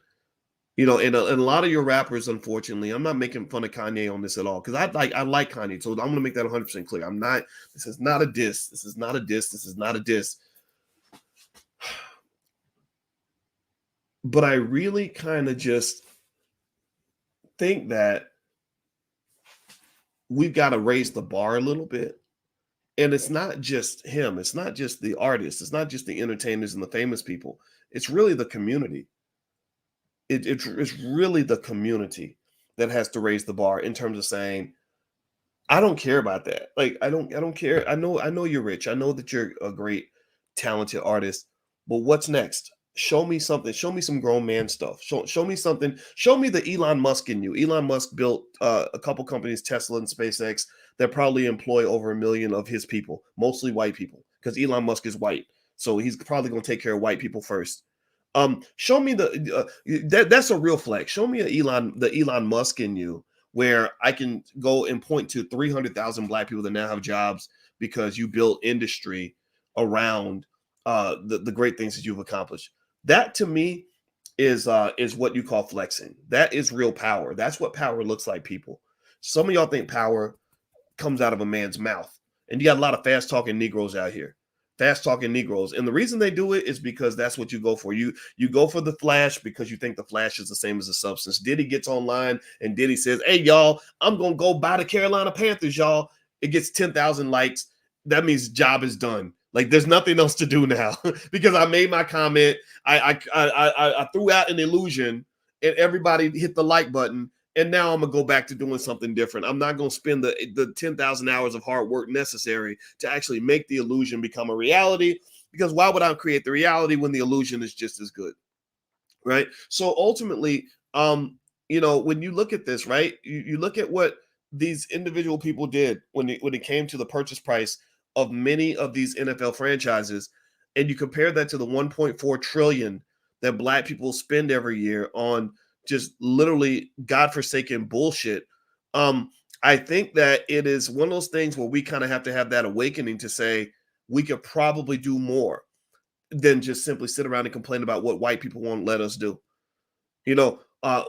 And a lot of your rappers, unfortunately, I'm not making fun of Kanye on this at all, because I like Kanye. So I'm going to make that 100% clear. I'm not. This is not a diss. This is not a diss. This is not a diss. But I really kind of just think that we've got to raise the bar a little bit. And it's not just him. It's not just the artists. It's not just the entertainers and the famous people. It's really the community. It's really the community that has to raise the bar in terms of saying, I don't care about that. Like, I don't care. I know you're rich. I know that you're a great, talented artist, but what's next? Show me something. Show me some grown man stuff. Show me something. Show me the Elon Musk in you. Elon Musk built a couple companies, Tesla and SpaceX, that probably employ over 1 million of his people, mostly white people, because Elon Musk is white. So he's probably going to take care of white people first. Show me that's a real flex. Show me the Elon Musk in you, where I can go and point to 300,000 black people that now have jobs because you built industry around the great things that you've accomplished. That to me is what you call flexing. That is real power. That's what power looks like, people. Some of y'all think power comes out of a man's mouth. And you got a lot of fast talking Negroes out here. Fast talking Negroes. And the reason they do it is because that's what you go for. You go for the flash because you think the flash is the same as the substance. Diddy gets online and Diddy says, "Hey, y'all, I'm going to go buy the Carolina Panthers, y'all." It gets 10,000 likes. That means job is done. Like there's nothing else to do now because I made my comment. I threw out an illusion and everybody hit the like button. And now I'm going to go back to doing something different. I'm not going to spend the 10,000 hours of hard work necessary to actually make the illusion become a reality, because why would I create the reality when the illusion is just as good? Right. So ultimately, when you look at this, right, you look at what these individual people did when it came to the purchase price of many of these NFL franchises, and you compare that to the 1.4 trillion that Black people spend every year on just literally godforsaken bullshit. I think that it is one of those things where we kind of have to have that awakening to say we could probably do more than just simply sit around and complain about what white people won't let us do.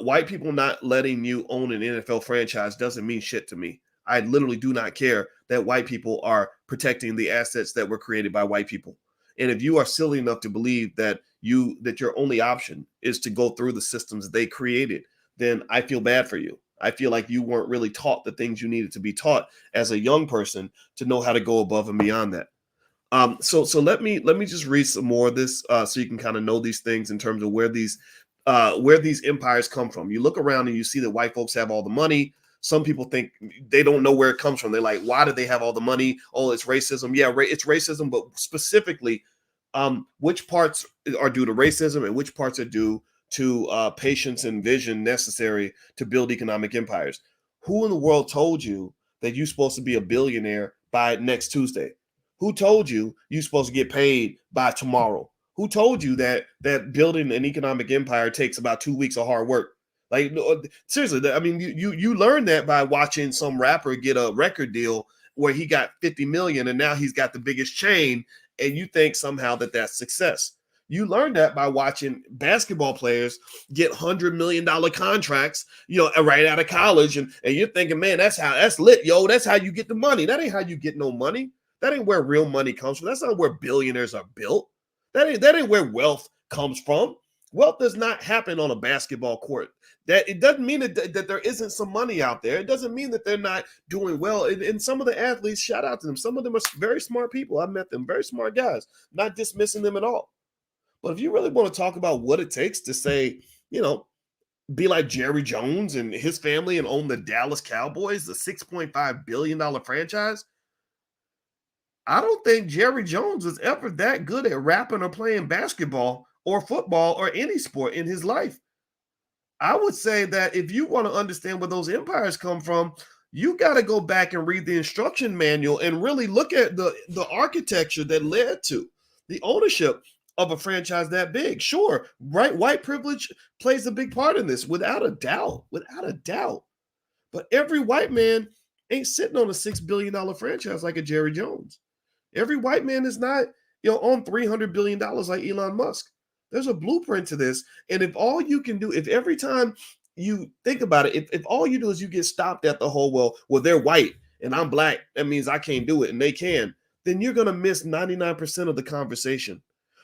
White people not letting you own an NFL franchise doesn't mean shit to me. I literally do not care that white people are protecting the assets that were created by white people. And if you are silly enough to believe that your only option is to go through the systems they created, then I feel bad for you. I feel like you weren't really taught the things you needed to be taught as a young person to know how to go above and beyond that. So let me just read some more of this so you can kind of know these things in terms of where these empires come from. You look around and you see that white folks have all the money. Some people think they don't know where it comes from. They're like, why do they have all the money? Oh, it's racism. Yeah, it's racism, but specifically, which parts are due to racism and which parts are due to patience and vision necessary to build economic empires? Who in the world told you that you're supposed to be a billionaire by next Tuesday? Who told you you're supposed to get paid by tomorrow? Who told you that building an economic empire takes about 2 weeks of hard work? Like, seriously, I mean, you learn that by watching some rapper get a record deal where he got 50 million and now he's got the biggest chain, and you think somehow that that's success. You learn that by watching basketball players get $100 million contracts, right out of college, and you're thinking, man, that's lit, yo. That's how you get the money. That ain't how you get no money. That ain't where real money comes from. That's not where billionaires are built. That ain't where wealth comes from. Wealth does not happen on a basketball court. That it doesn't mean that there isn't some money out there. It doesn't mean that they're not doing well. And some of the athletes, shout out to them. Some of them are very smart people. I've met them, very smart guys. Not dismissing them at all. But if you really want to talk about what it takes to say, be like Jerry Jones and his family and own the Dallas Cowboys, the $6.5 billion franchise, I don't think Jerry Jones was ever that good at rapping or playing basketball or football or any sport in his life. I would say that if you want to understand where those empires come from, you got to go back and read the instruction manual and really look at the architecture that led to the ownership of a franchise that big. Sure, right? White privilege plays a big part in this, without a doubt, without a doubt. But every white man ain't sitting on a $6 billion franchise like a Jerry Jones. Every white man is not, on $300 billion like Elon Musk. There's a blueprint to this. And if all you can do, if every time you think about it, if all you do is you get stopped at the whole, well, they're white and I'm black, that means I can't do it and they can, then you're going to miss 99% of the conversation.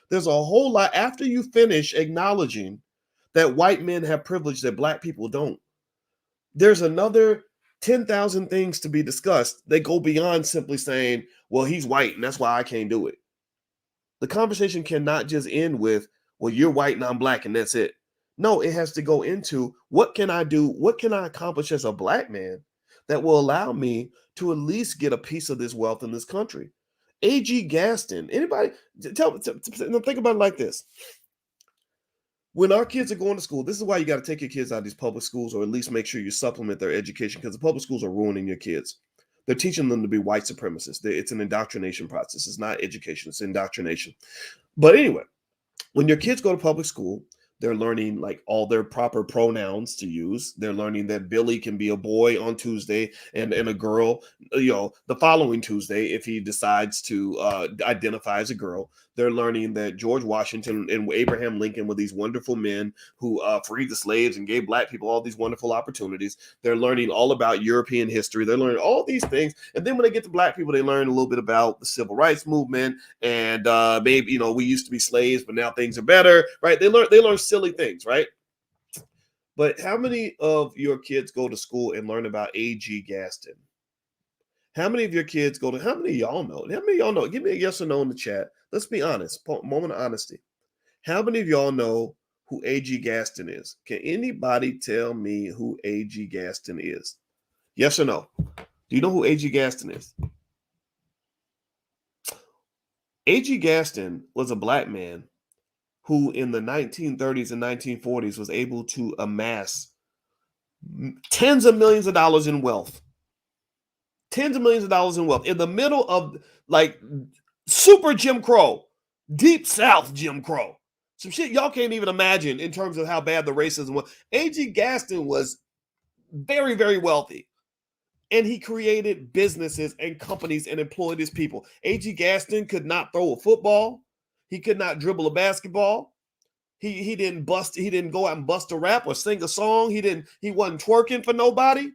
There's a whole lot after you finish acknowledging that white men have privilege that black people don't. There's another 10,000 things to be discussed. They go beyond simply saying, well, he's white and that's why I can't do it. The conversation cannot just end with, well, you're white and I'm black and that's it. No, it has to go into, what can I do? What can I accomplish as a black man that will allow me to at least get a piece of this wealth in this country? A.G. Gaston, anybody, think about it like this. When our kids are going to school, this is why you got to take your kids out of these public schools, or at least make sure you supplement their education, because the public schools are ruining your kids. They're teaching them to be white supremacists. It's an indoctrination process. It's not education. It's indoctrination. But anyway, when your kids go to public school, They're learning like all their proper pronouns to use. They're learning that Billy can be a boy on Tuesday and a girl, the following Tuesday if he decides to identify as a girl. They're learning that George Washington and Abraham Lincoln were these wonderful men who freed the slaves and gave black people all these wonderful opportunities. They're learning all about European history. They're learning all these things. And then when they get to black people, they learn a little bit about the civil rights movement and maybe, we used to be slaves, but now things are better, right? They learn silly things, right? But how many of your kids go to school and learn about A.G. Gaston? How many of your kids how many of y'all know? How many of y'all know? Give me a yes or no in the chat. Let's be honest. Moment of honesty. How many of y'all know who A.G. Gaston is? Can anybody tell me who A.G. Gaston is? Yes or no? Do you know who A.G. Gaston is? A.G. Gaston was a black man who in the 1930s and 1940s was able to amass tens of millions of dollars in wealth. Tens of millions of dollars in wealth in the middle of like super Jim Crow, deep South Jim Crow. Some shit y'all can't even imagine in terms of how bad the racism was. A.G. Gaston was very, very wealthy. And he created businesses and companies and employed his people. A.G. Gaston could not throw a football. He could not dribble a basketball. He didn't go out and bust a rap or sing a song. He wasn't twerking for nobody.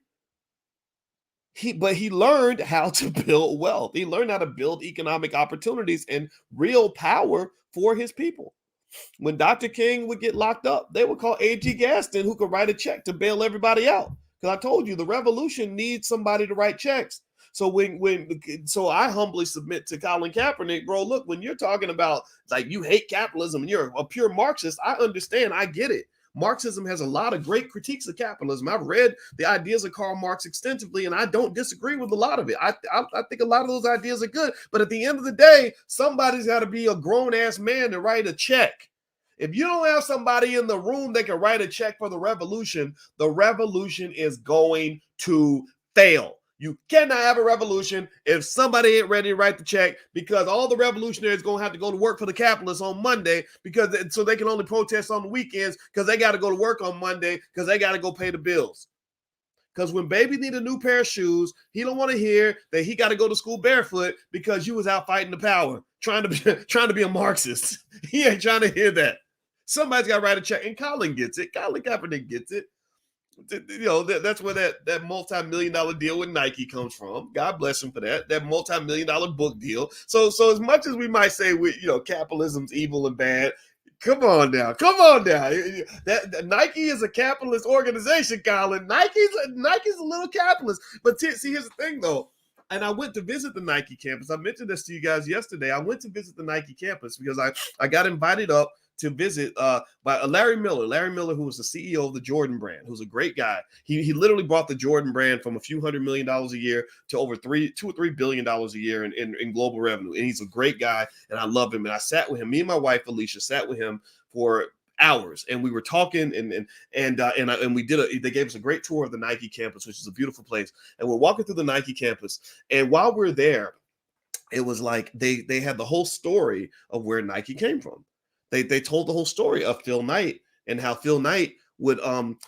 But he learned how to build wealth. He learned how to build economic opportunities and real power for his people. When Dr. King would get locked up, they would call A.G. Gaston, who could write a check to bail everybody out. Because I told you, the revolution needs somebody to write checks. So so I humbly submit to Colin Kaepernick, bro, look, when you're talking about like you hate capitalism and you're a pure Marxist, I understand, I get it. Marxism has a lot of great critiques of capitalism. I've read the ideas of Karl Marx extensively, and I don't disagree with a lot of it. I think a lot of those ideas are good. But at the end of the day, somebody's got to be a grown-ass man to write a check. If you don't have somebody in the room that can write a check for the revolution is going to fail. You cannot have a revolution if somebody ain't ready to write the check, because all the revolutionaries going to have to go to work for the capitalists on Monday so they can only protest on the weekends because they got to go to work on Monday because they got to go pay the bills. Because when baby need a new pair of shoes, he don't want to hear that he got to go to school barefoot because you was out fighting the power, trying to be a Marxist. He ain't trying to hear that. Somebody's got to write a check, and Colin gets it. Colin Kaepernick gets it. That's where that multi-million-dollar deal with Nike comes from. God bless him for that multi-million-dollar book deal. So as much as we might say capitalism's evil and bad, come on now. That Nike is a capitalist organization, Colin. Nike's a little capitalist. But see, here's the thing though. And I went to visit the Nike campus. I mentioned this to you guys yesterday. I went to visit the Nike campus because I got invited up to visit by Larry Miller, who was the CEO of the Jordan brand, who's a great guy. He literally brought the Jordan brand from a few $100 million a year to over $2 or $3 billion a year in global revenue. And he's a great guy, and I love him. And I sat with him. Me and my wife Alicia sat with him for hours, and we were talking, and we they gave us a great tour of the Nike campus, which is a beautiful place. And we're walking through the Nike campus, and while we're there, it was like they had the whole story of where Nike came from. They told the whole story of Phil Knight and how Phil Knight would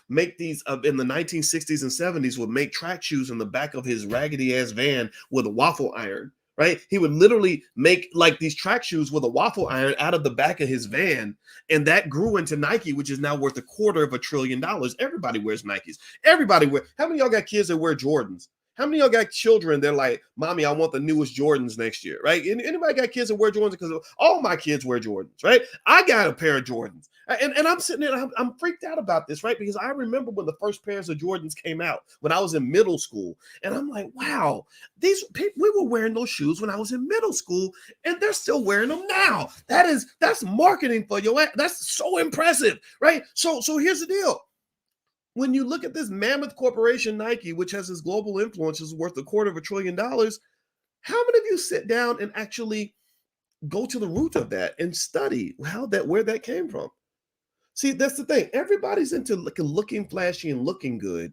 make these in the 1960s and 70s, would make track shoes in the back of his raggedy ass van with a waffle iron, right? He would literally make like these track shoes with a waffle iron out of the back of his van. And that grew into Nike, which is now worth $250 billion. Everybody wears Nikes. How many of y'all got kids that wear Jordans? How many of y'all got children? They're like, Mommy, I want the newest Jordans next year, right? Anybody got kids that wear Jordans? Because all my kids wear Jordans, right? I got a pair of Jordans. And I'm sitting there, I'm freaked out about this, right? Because I remember when the first pairs of Jordans came out when I was in middle school. And I'm like, wow, we were wearing those shoes when I was in middle school, and they're still wearing them now. That's marketing for your ass. That's so impressive, right? So here's the deal. When you look at this mammoth corporation, Nike, which has this global influence, is worth $250 billion, how many of you sit down and actually go to the root of that and study where that came from? See, that's the thing. Everybody's into looking flashy and looking good,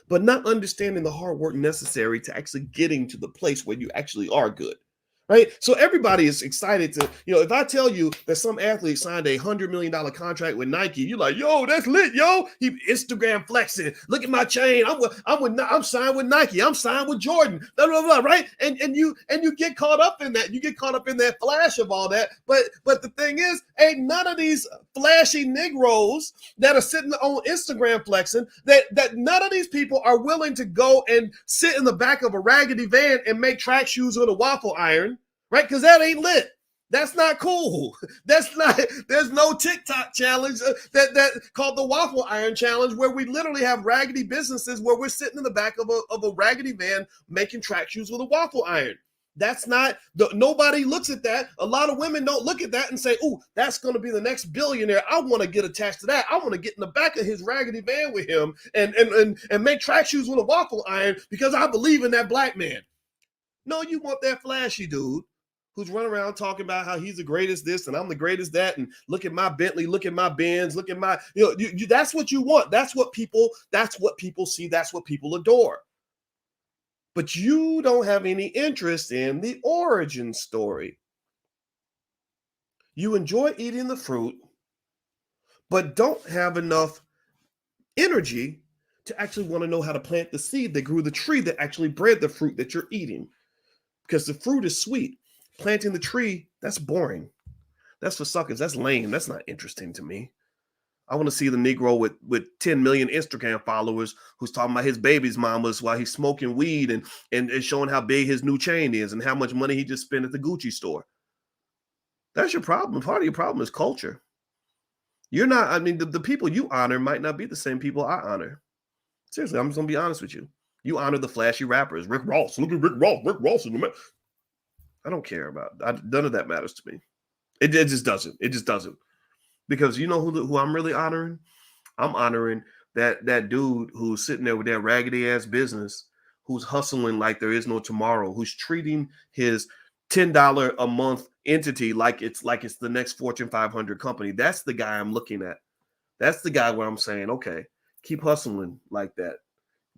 but not understanding the hard work necessary to actually getting to the place where you actually are good, right? So everybody is excited to, if I tell you that some athlete signed $100 million contract with Nike, you're like, yo, that's lit, yo. He Instagram flexing. Look at my chain. I'm signed with Nike. I'm signed with Jordan. Blah, blah, blah, right? And you get caught up in that. You get caught up in that flash of all that. But the thing is, ain't none of these flashy Negroes that are sitting on Instagram flexing, that none of these people are willing to go and sit in the back of a raggedy van and make track shoes with a waffle iron, right? Because that ain't lit. That's not cool. That's not. There's no TikTok challenge that called the waffle iron challenge, where we literally have raggedy businesses where we're sitting in the back of a raggedy van making track shoes with a waffle iron. That's not, nobody looks at that. A lot of women don't look at that and say, "Ooh, that's going to be the next billionaire. I want to get attached to that. I want to get in the back of his raggedy van with him and make track shoes with a waffle iron because I believe in that black man." No, you want that flashy dude who's running around talking about how he's the greatest this and I'm the greatest that, and look at my Bentley, look at my Benz, look at my, that's what you want. That's what people see. That's what people adore. But you don't have any interest in the origin story. You enjoy eating the fruit, but don't have enough energy to actually want to know how to plant the seed that grew the tree that actually bred the fruit that you're eating. Because the fruit is sweet. Planting the tree, that's boring. That's for suckers. That's lame. That's not interesting to me. I want to see the Negro with 10 million Instagram followers who's talking about his baby's mamas while he's smoking weed and showing how big his new chain is and how much money he just spent at the Gucci store. That's your problem. Part of your problem is culture. You're not, the people you honor might not be the same people I honor. Seriously, I'm just going to be honest with you. You honor the flashy rappers. Rick Ross. Look at Rick Ross. Rick Ross is the man. I don't care about it. None of that matters to me. It just doesn't. It just doesn't. Because you know who I'm really honoring? I'm honoring that dude who's sitting there with that raggedy ass business, who's hustling like there is no tomorrow, who's treating his $10 a month entity like it's the next Fortune 500 company. That's the guy I'm looking at. That's the guy where I'm saying, okay, keep hustling like that.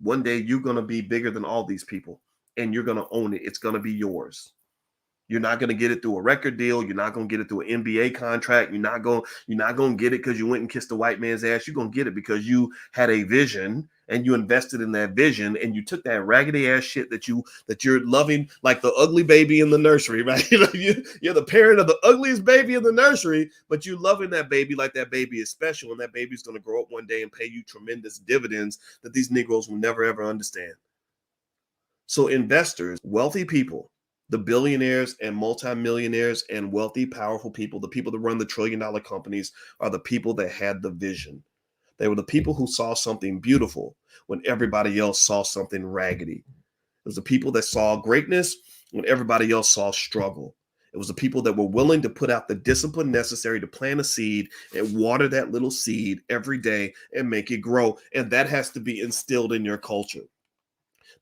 One day you're going to be bigger than all these people and you're going to own it. It's going to be yours. You're not going to get it through a record deal. You're not going to get it through an NBA contract. You're not going to get it because you went and kissed a white man's ass. You're going to get it because you had a vision and you invested in that vision and you took that raggedy ass shit that you're loving like the ugly baby in the nursery, right? You're the parent of the ugliest baby in the nursery, but you loving that baby like that baby is special and that baby's going to grow up one day and pay you tremendous dividends that these Negroes will never ever understand. So investors, wealthy people, the billionaires and multimillionaires and wealthy, powerful people, the people that run the trillion-dollar companies are the people that had the vision. They were the people who saw something beautiful when everybody else saw something raggedy. It was the people that saw greatness when everybody else saw struggle. It was the people that were willing to put out the discipline necessary to plant a seed and water that little seed every day and make it grow. And that has to be instilled in your culture.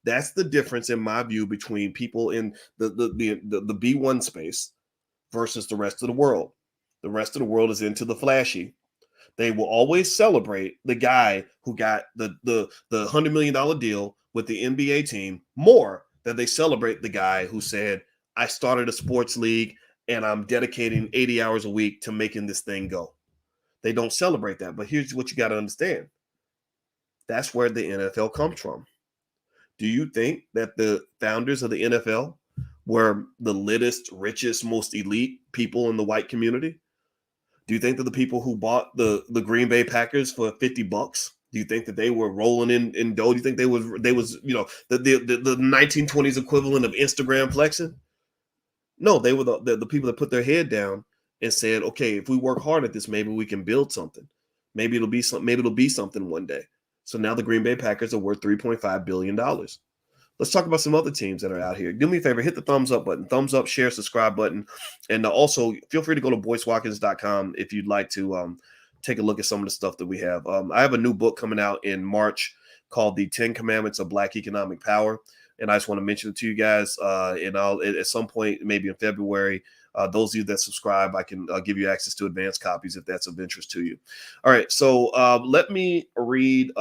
That's the difference, in my view, between people in the B1 space versus the rest of the world. The rest of the world is into the flashy. They will always celebrate the guy who got the $100 million deal with the NBA team more than they celebrate the guy who said, I started a sports league and I'm dedicating 80 hours a week to making this thing go. They don't celebrate that. But here's what you got to understand. That's where the NFL comes from. Do you think that the founders of the NFL were the littest, richest, most elite people in the white community? Do you think that the people who bought the Green Bay Packers for $50? Do you think that they were rolling in dough? Do you think they was the 1920s equivalent of Instagram flexing? No, they were the people that put their head down and said, okay, if we work hard at this, maybe we can build something. Maybe it'll be something one day. So now the Green Bay Packers are worth $3.5 billion. Let's talk about some other teams that are out here. Do me a favor, hit the thumbs up button, thumbs up, share, subscribe button. And also feel free to go to boycewatkins.com if you'd like to take a look at some of the stuff that we have. I have a new book coming out in March called The 10 Commandments of Black Economic Power. And I just want to mention it to you guys. And I'll at some point, maybe in February, those of you that subscribe, I can give you access to advanced copies if that's of interest to you. All right, so let me read.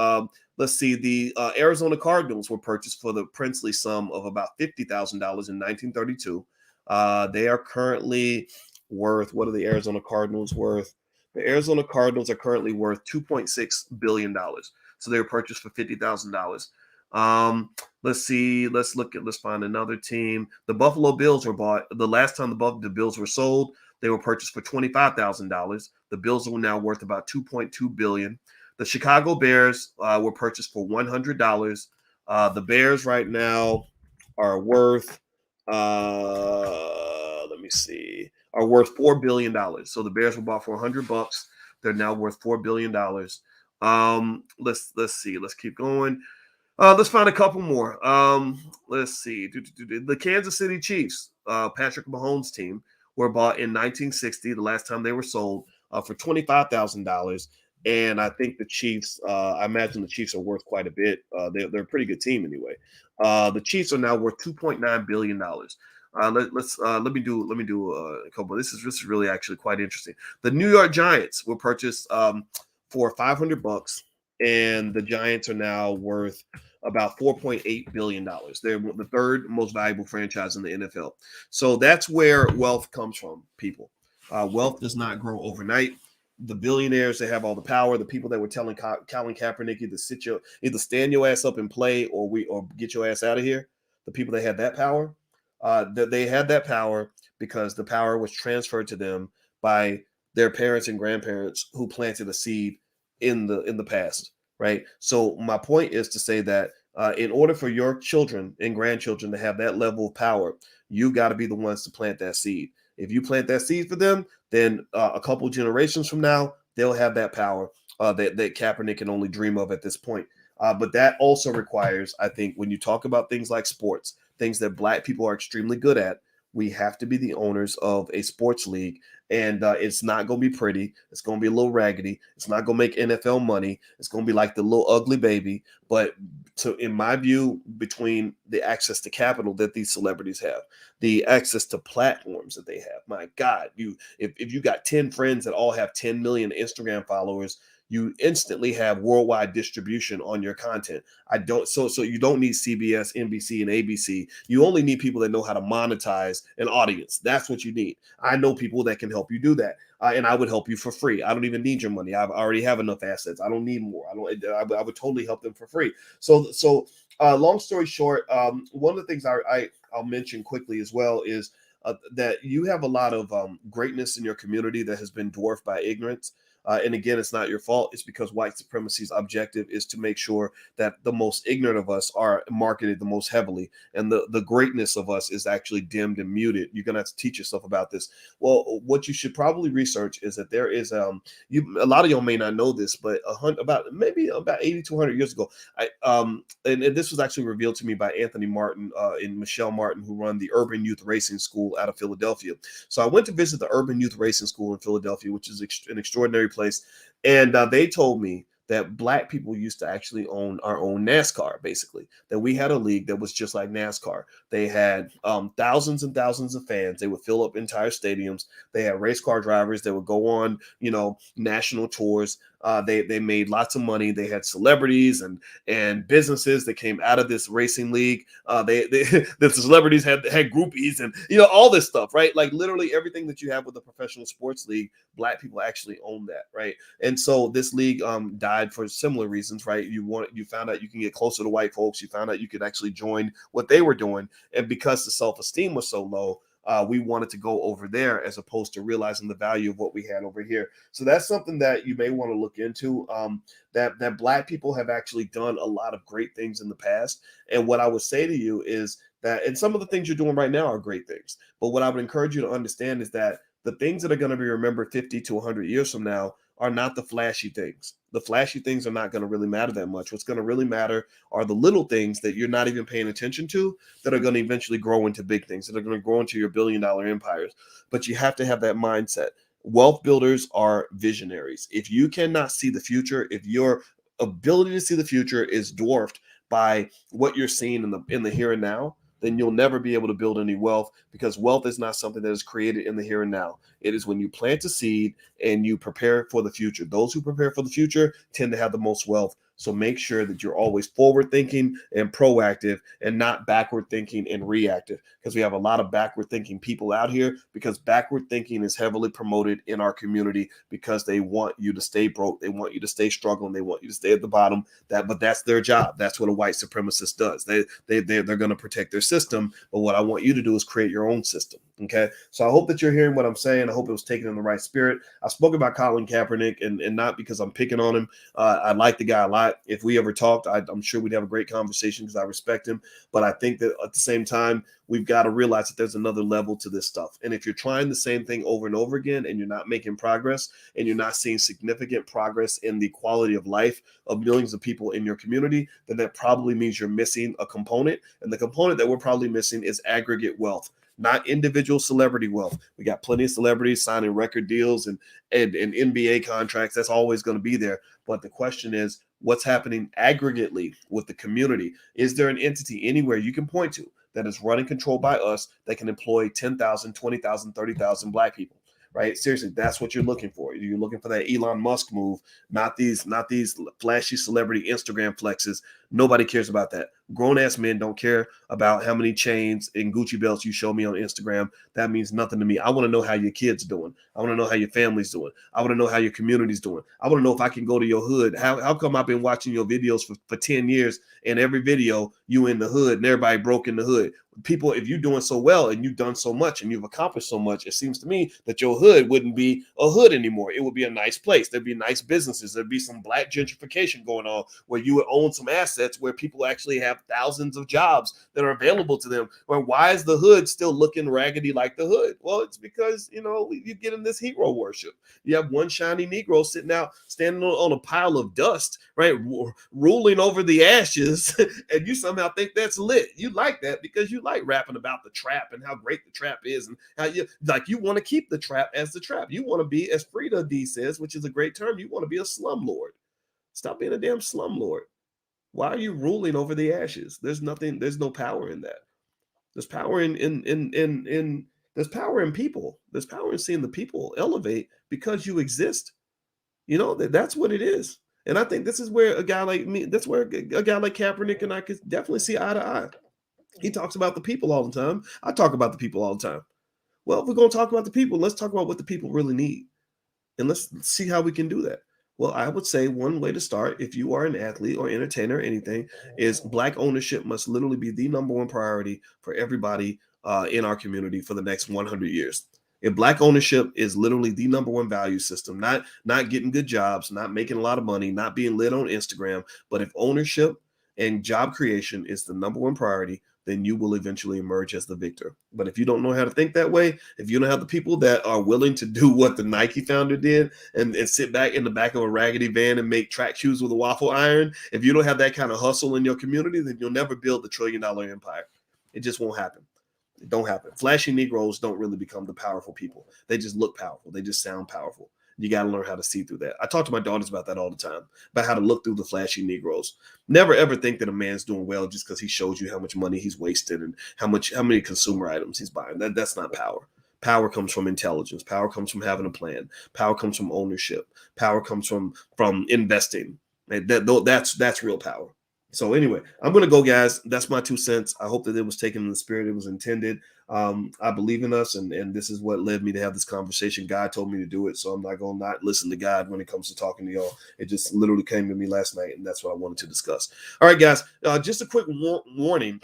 Let's see. The Arizona Cardinals were purchased for the princely sum of about $50,000 in 1932 They are currently worth, what are the Arizona Cardinals worth? The Arizona Cardinals are currently worth $2.6 billion. So they were purchased for $50,000. Um, let's see. Let's find another team. The Buffalo Bills were bought. The last time the Bills were sold, they were purchased for $25,000. The Bills are now worth about $2.2 billion. The Chicago Bears were purchased for $100. The Bears right now are worth, let me see, are worth $4 billion. So the Bears were bought for $100. They're now worth $4 billion. Let's see. Let's keep going. Let's find a couple more. Let's see. The Kansas City Chiefs, Patrick Mahomes' team, were bought in 1960, the last time they were sold, for $25,000. And I think the Chiefs, I imagine the Chiefs are worth quite a bit. They're a pretty good team anyway. The Chiefs are now worth $2.9 billion. Let me do a couple. This is really actually quite interesting. The New York Giants were purchased for $500, and the Giants are now worth about $4.8 billion. They're the third most valuable franchise in the NFL. So that's where wealth comes from, people. Wealth does not grow overnight. The billionaires that have all the power, the people that were telling Colin Kaepernick either stand your ass up and play, or get your ass out of here. The people that had that power, that they had that power because the power was transferred to them by their parents and grandparents who planted a seed in the past, right? So my point is to say that in order for your children and grandchildren to have that level of power, you got to be the ones to plant that seed. If you plant that seed for them, then a couple generations from now, they'll have that power that Kaepernick can only dream of at this point. But that also requires, I think, when you talk about things like sports, things that Black people are extremely good at, we have to be the owners of a sports league. And it's not going to be pretty. It's going to be a little raggedy. It's not going to make NFL money. It's going to be like the little ugly baby. But in my view, between the access to capital that these celebrities have, the access to platforms that they have, my God, if you got 10 friends that all have 10 million Instagram followers, you instantly have worldwide distribution on your content. So you don't need CBS, NBC, and ABC. You only need people that know how to monetize an audience. That's what you need. I know people that can help you do that. And I would help you for free. I don't even need your money. I already have enough assets. I don't need more. I would totally help them for free. So long story short, one of the things I'll mention quickly as well is that you have a lot of greatness in your community that has been dwarfed by ignorance. And again, it's not your fault. It's because white supremacy's objective is to make sure that the most ignorant of us are marketed the most heavily, and the greatness of us is actually dimmed and muted. You're gonna have to teach yourself about this. Well, what you should probably research is that there is a lot of y'all may not know this, but about 80 to 100 years ago, and this was actually revealed to me by Anthony Martin and Michelle Martin, who run the Urban Youth Racing School out of Philadelphia. So I went to visit the Urban Youth Racing School in Philadelphia, which is an extraordinary place. And they told me that Black people used to actually own our own NASCAR, basically, that we had a league that was just like NASCAR. They had thousands and thousands of fans. They would fill up entire stadiums. They had race car drivers that would go on, national tours. They made lots of money. They had celebrities and businesses that came out of this racing league. The celebrities had groupies and all this stuff, right? Like literally everything that you have with a professional sports league, Black people actually own that, right? And so this league died for similar reasons, right? You found out you can get closer to white folks. You found out you could actually join what they were doing, and because the self-esteem was so low, we wanted to go over there as opposed to realizing the value of what we had over here. So that's something that you may want to look into. That Black people have actually done a lot of great things in the past, and what I would say to you is that, and some of the things you're doing right now are great things, but what I would encourage you to understand is that the things that are going to be remembered 50 to 100 years from now are not the flashy things. The flashy things are not going to really matter that much. What's going to really matter are the little things that you're not even paying attention to that are going to eventually grow into big things, that are going to grow into your billion-dollar empires. But you have to have that mindset. Wealth builders are visionaries. If you cannot see the future, if your ability to see the future is dwarfed by what you're seeing in the here and now, then you'll never be able to build any wealth, because wealth is not something that is created in the here and now. It is when you plant a seed and you prepare for the future. Those who prepare for the future tend to have the most wealth. So make sure that you're always forward thinking and proactive and not backward thinking and reactive, because we have a lot of backward thinking people out here, because backward thinking is heavily promoted in our community because they want you to stay broke. They want you to stay struggling. They want you to stay at the bottom. But that's their job. That's what a white supremacist does. They're going to protect their system. But what I want you to do is create your own system. Okay. So I hope that you're hearing what I'm saying. I hope it was taken in the right spirit. I spoke about Colin Kaepernick, and not because I'm picking on him. I like the guy a lot. If we ever talked, I'm sure we'd have a great conversation because I respect him. But I think that at the same time, we've got to realize that there's another level to this stuff. And if you're trying the same thing over and over again and you're not making progress and you're not seeing significant progress in the quality of life of millions of people in your community, then that probably means you're missing a component. And the component that we're probably missing is aggregate wealth, not individual celebrity wealth. We got plenty of celebrities signing record deals and NBA contracts. That's always going to be there. But the question is, what's happening aggregately with the community? Is there an entity anywhere you can point to that is running controlled by us that can employ 10,000, 20,000, 30,000 Black people? Right? Seriously, that's what you're looking for. You're looking for that Elon Musk move, not these flashy celebrity Instagram flexes. Nobody cares about that. Grown-ass men don't care about how many chains and Gucci belts you show me on Instagram. That means nothing to me. I want to know how your kid's doing. I want to know how your family's doing. I want to know how your community's doing. I want to know if I can go to your hood. How come I've been watching your videos for 10 years, and every video you in the hood and everybody broke in the hood? People, if you're doing so well and you've done so much and you've accomplished so much, it seems to me that your hood wouldn't be a hood anymore. It would be a nice place. There'd be nice businesses. There'd be some Black gentrification going on where you would own some assets where people actually have thousands of jobs that are available to them. Or why is the hood still looking raggedy like the hood? Well, it's because, you get in this hero worship. You have one shiny Negro standing on a pile of dust, right? Ruling over the ashes, and you somehow think that's lit. You like that because you like rapping about the trap and how great the trap is, and how you want to keep the trap as the trap. You want to be, as Frida D says, which is a great term, you want to be a slumlord. Stop being a damn slumlord. Why are you ruling over the ashes? There's no power in that. There's power there's power in people. There's power in seeing the people elevate because you exist. That's what it is. And I think this is where a guy like me, that's where a guy like Kaepernick and I could definitely see eye to eye. He talks about the people all the time. I talk about the people all the time. Well, if we're going to talk about the people, let's talk about what the people really need. And let's see how we can do that. Well, I would say one way to start, if you are an athlete or entertainer or anything, is Black ownership must literally be the number one priority for everybody in our community for the next 100 years. If Black ownership is literally the number one value system, not getting good jobs, not making a lot of money, not being lit on Instagram, but if ownership and job creation is the number one priority, then you will eventually emerge as the victor. But if you don't know how to think that way, if you don't have the people that are willing to do what the Nike founder did and sit back in the back of a raggedy van and make track shoes with a waffle iron, if you don't have that kind of hustle in your community, then you'll never build the $1 trillion empire. It just won't happen. It don't happen. Flashy Negroes don't really become the powerful people. They just look powerful. They just sound powerful. You got to learn how to see through that. I talk to my daughters about that all the time, about how to look through the flashy Negroes. Never ever think that a man's doing well just because he shows you how much money he's wasted and how many consumer items he's buying. That's not power. Power comes from intelligence. Power comes from having a plan. Power comes from ownership. Power comes from investing. That's real power. So anyway, I'm going to go, guys. That's my 2 cents. I hope that it was taken in the spirit it was intended. I believe in us, and this is what led me to have this conversation. God told me to do it, so I'm not going to not listen to God when it comes to talking to y'all. It just literally came to me last night, and that's what I wanted to discuss. All right, guys, just a quick warning.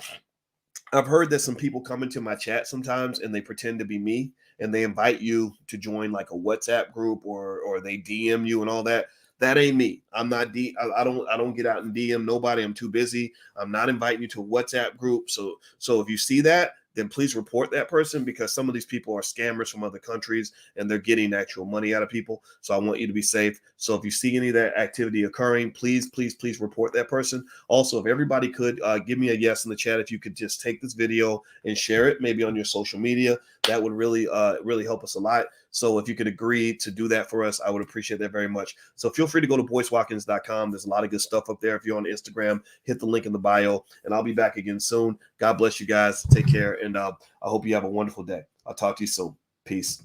I've heard that some people come into my chat sometimes, and they pretend to be me, and they invite you to join like a WhatsApp group or they DM you and all that. That ain't me. I'm not I don't get out and DM nobody. I'm too busy. I'm not inviting you to a WhatsApp group. So if you see that, then please report that person, because some of these people are scammers from other countries and they're getting actual money out of people. So I want you to be safe. So if you see any of that activity occurring, please report that person. Also, if everybody could give me a yes in the chat, if you could just take this video and share it maybe on your social media, that would really help us a lot. So if you could agree to do that for us, I would appreciate that very much. So feel free to go to boycewatkins.com. There's a lot of good stuff up there. If you're on Instagram, hit the link in the bio, and I'll be back again soon. God bless you guys. Take care, and I hope you have a wonderful day. I'll talk to you soon. Peace.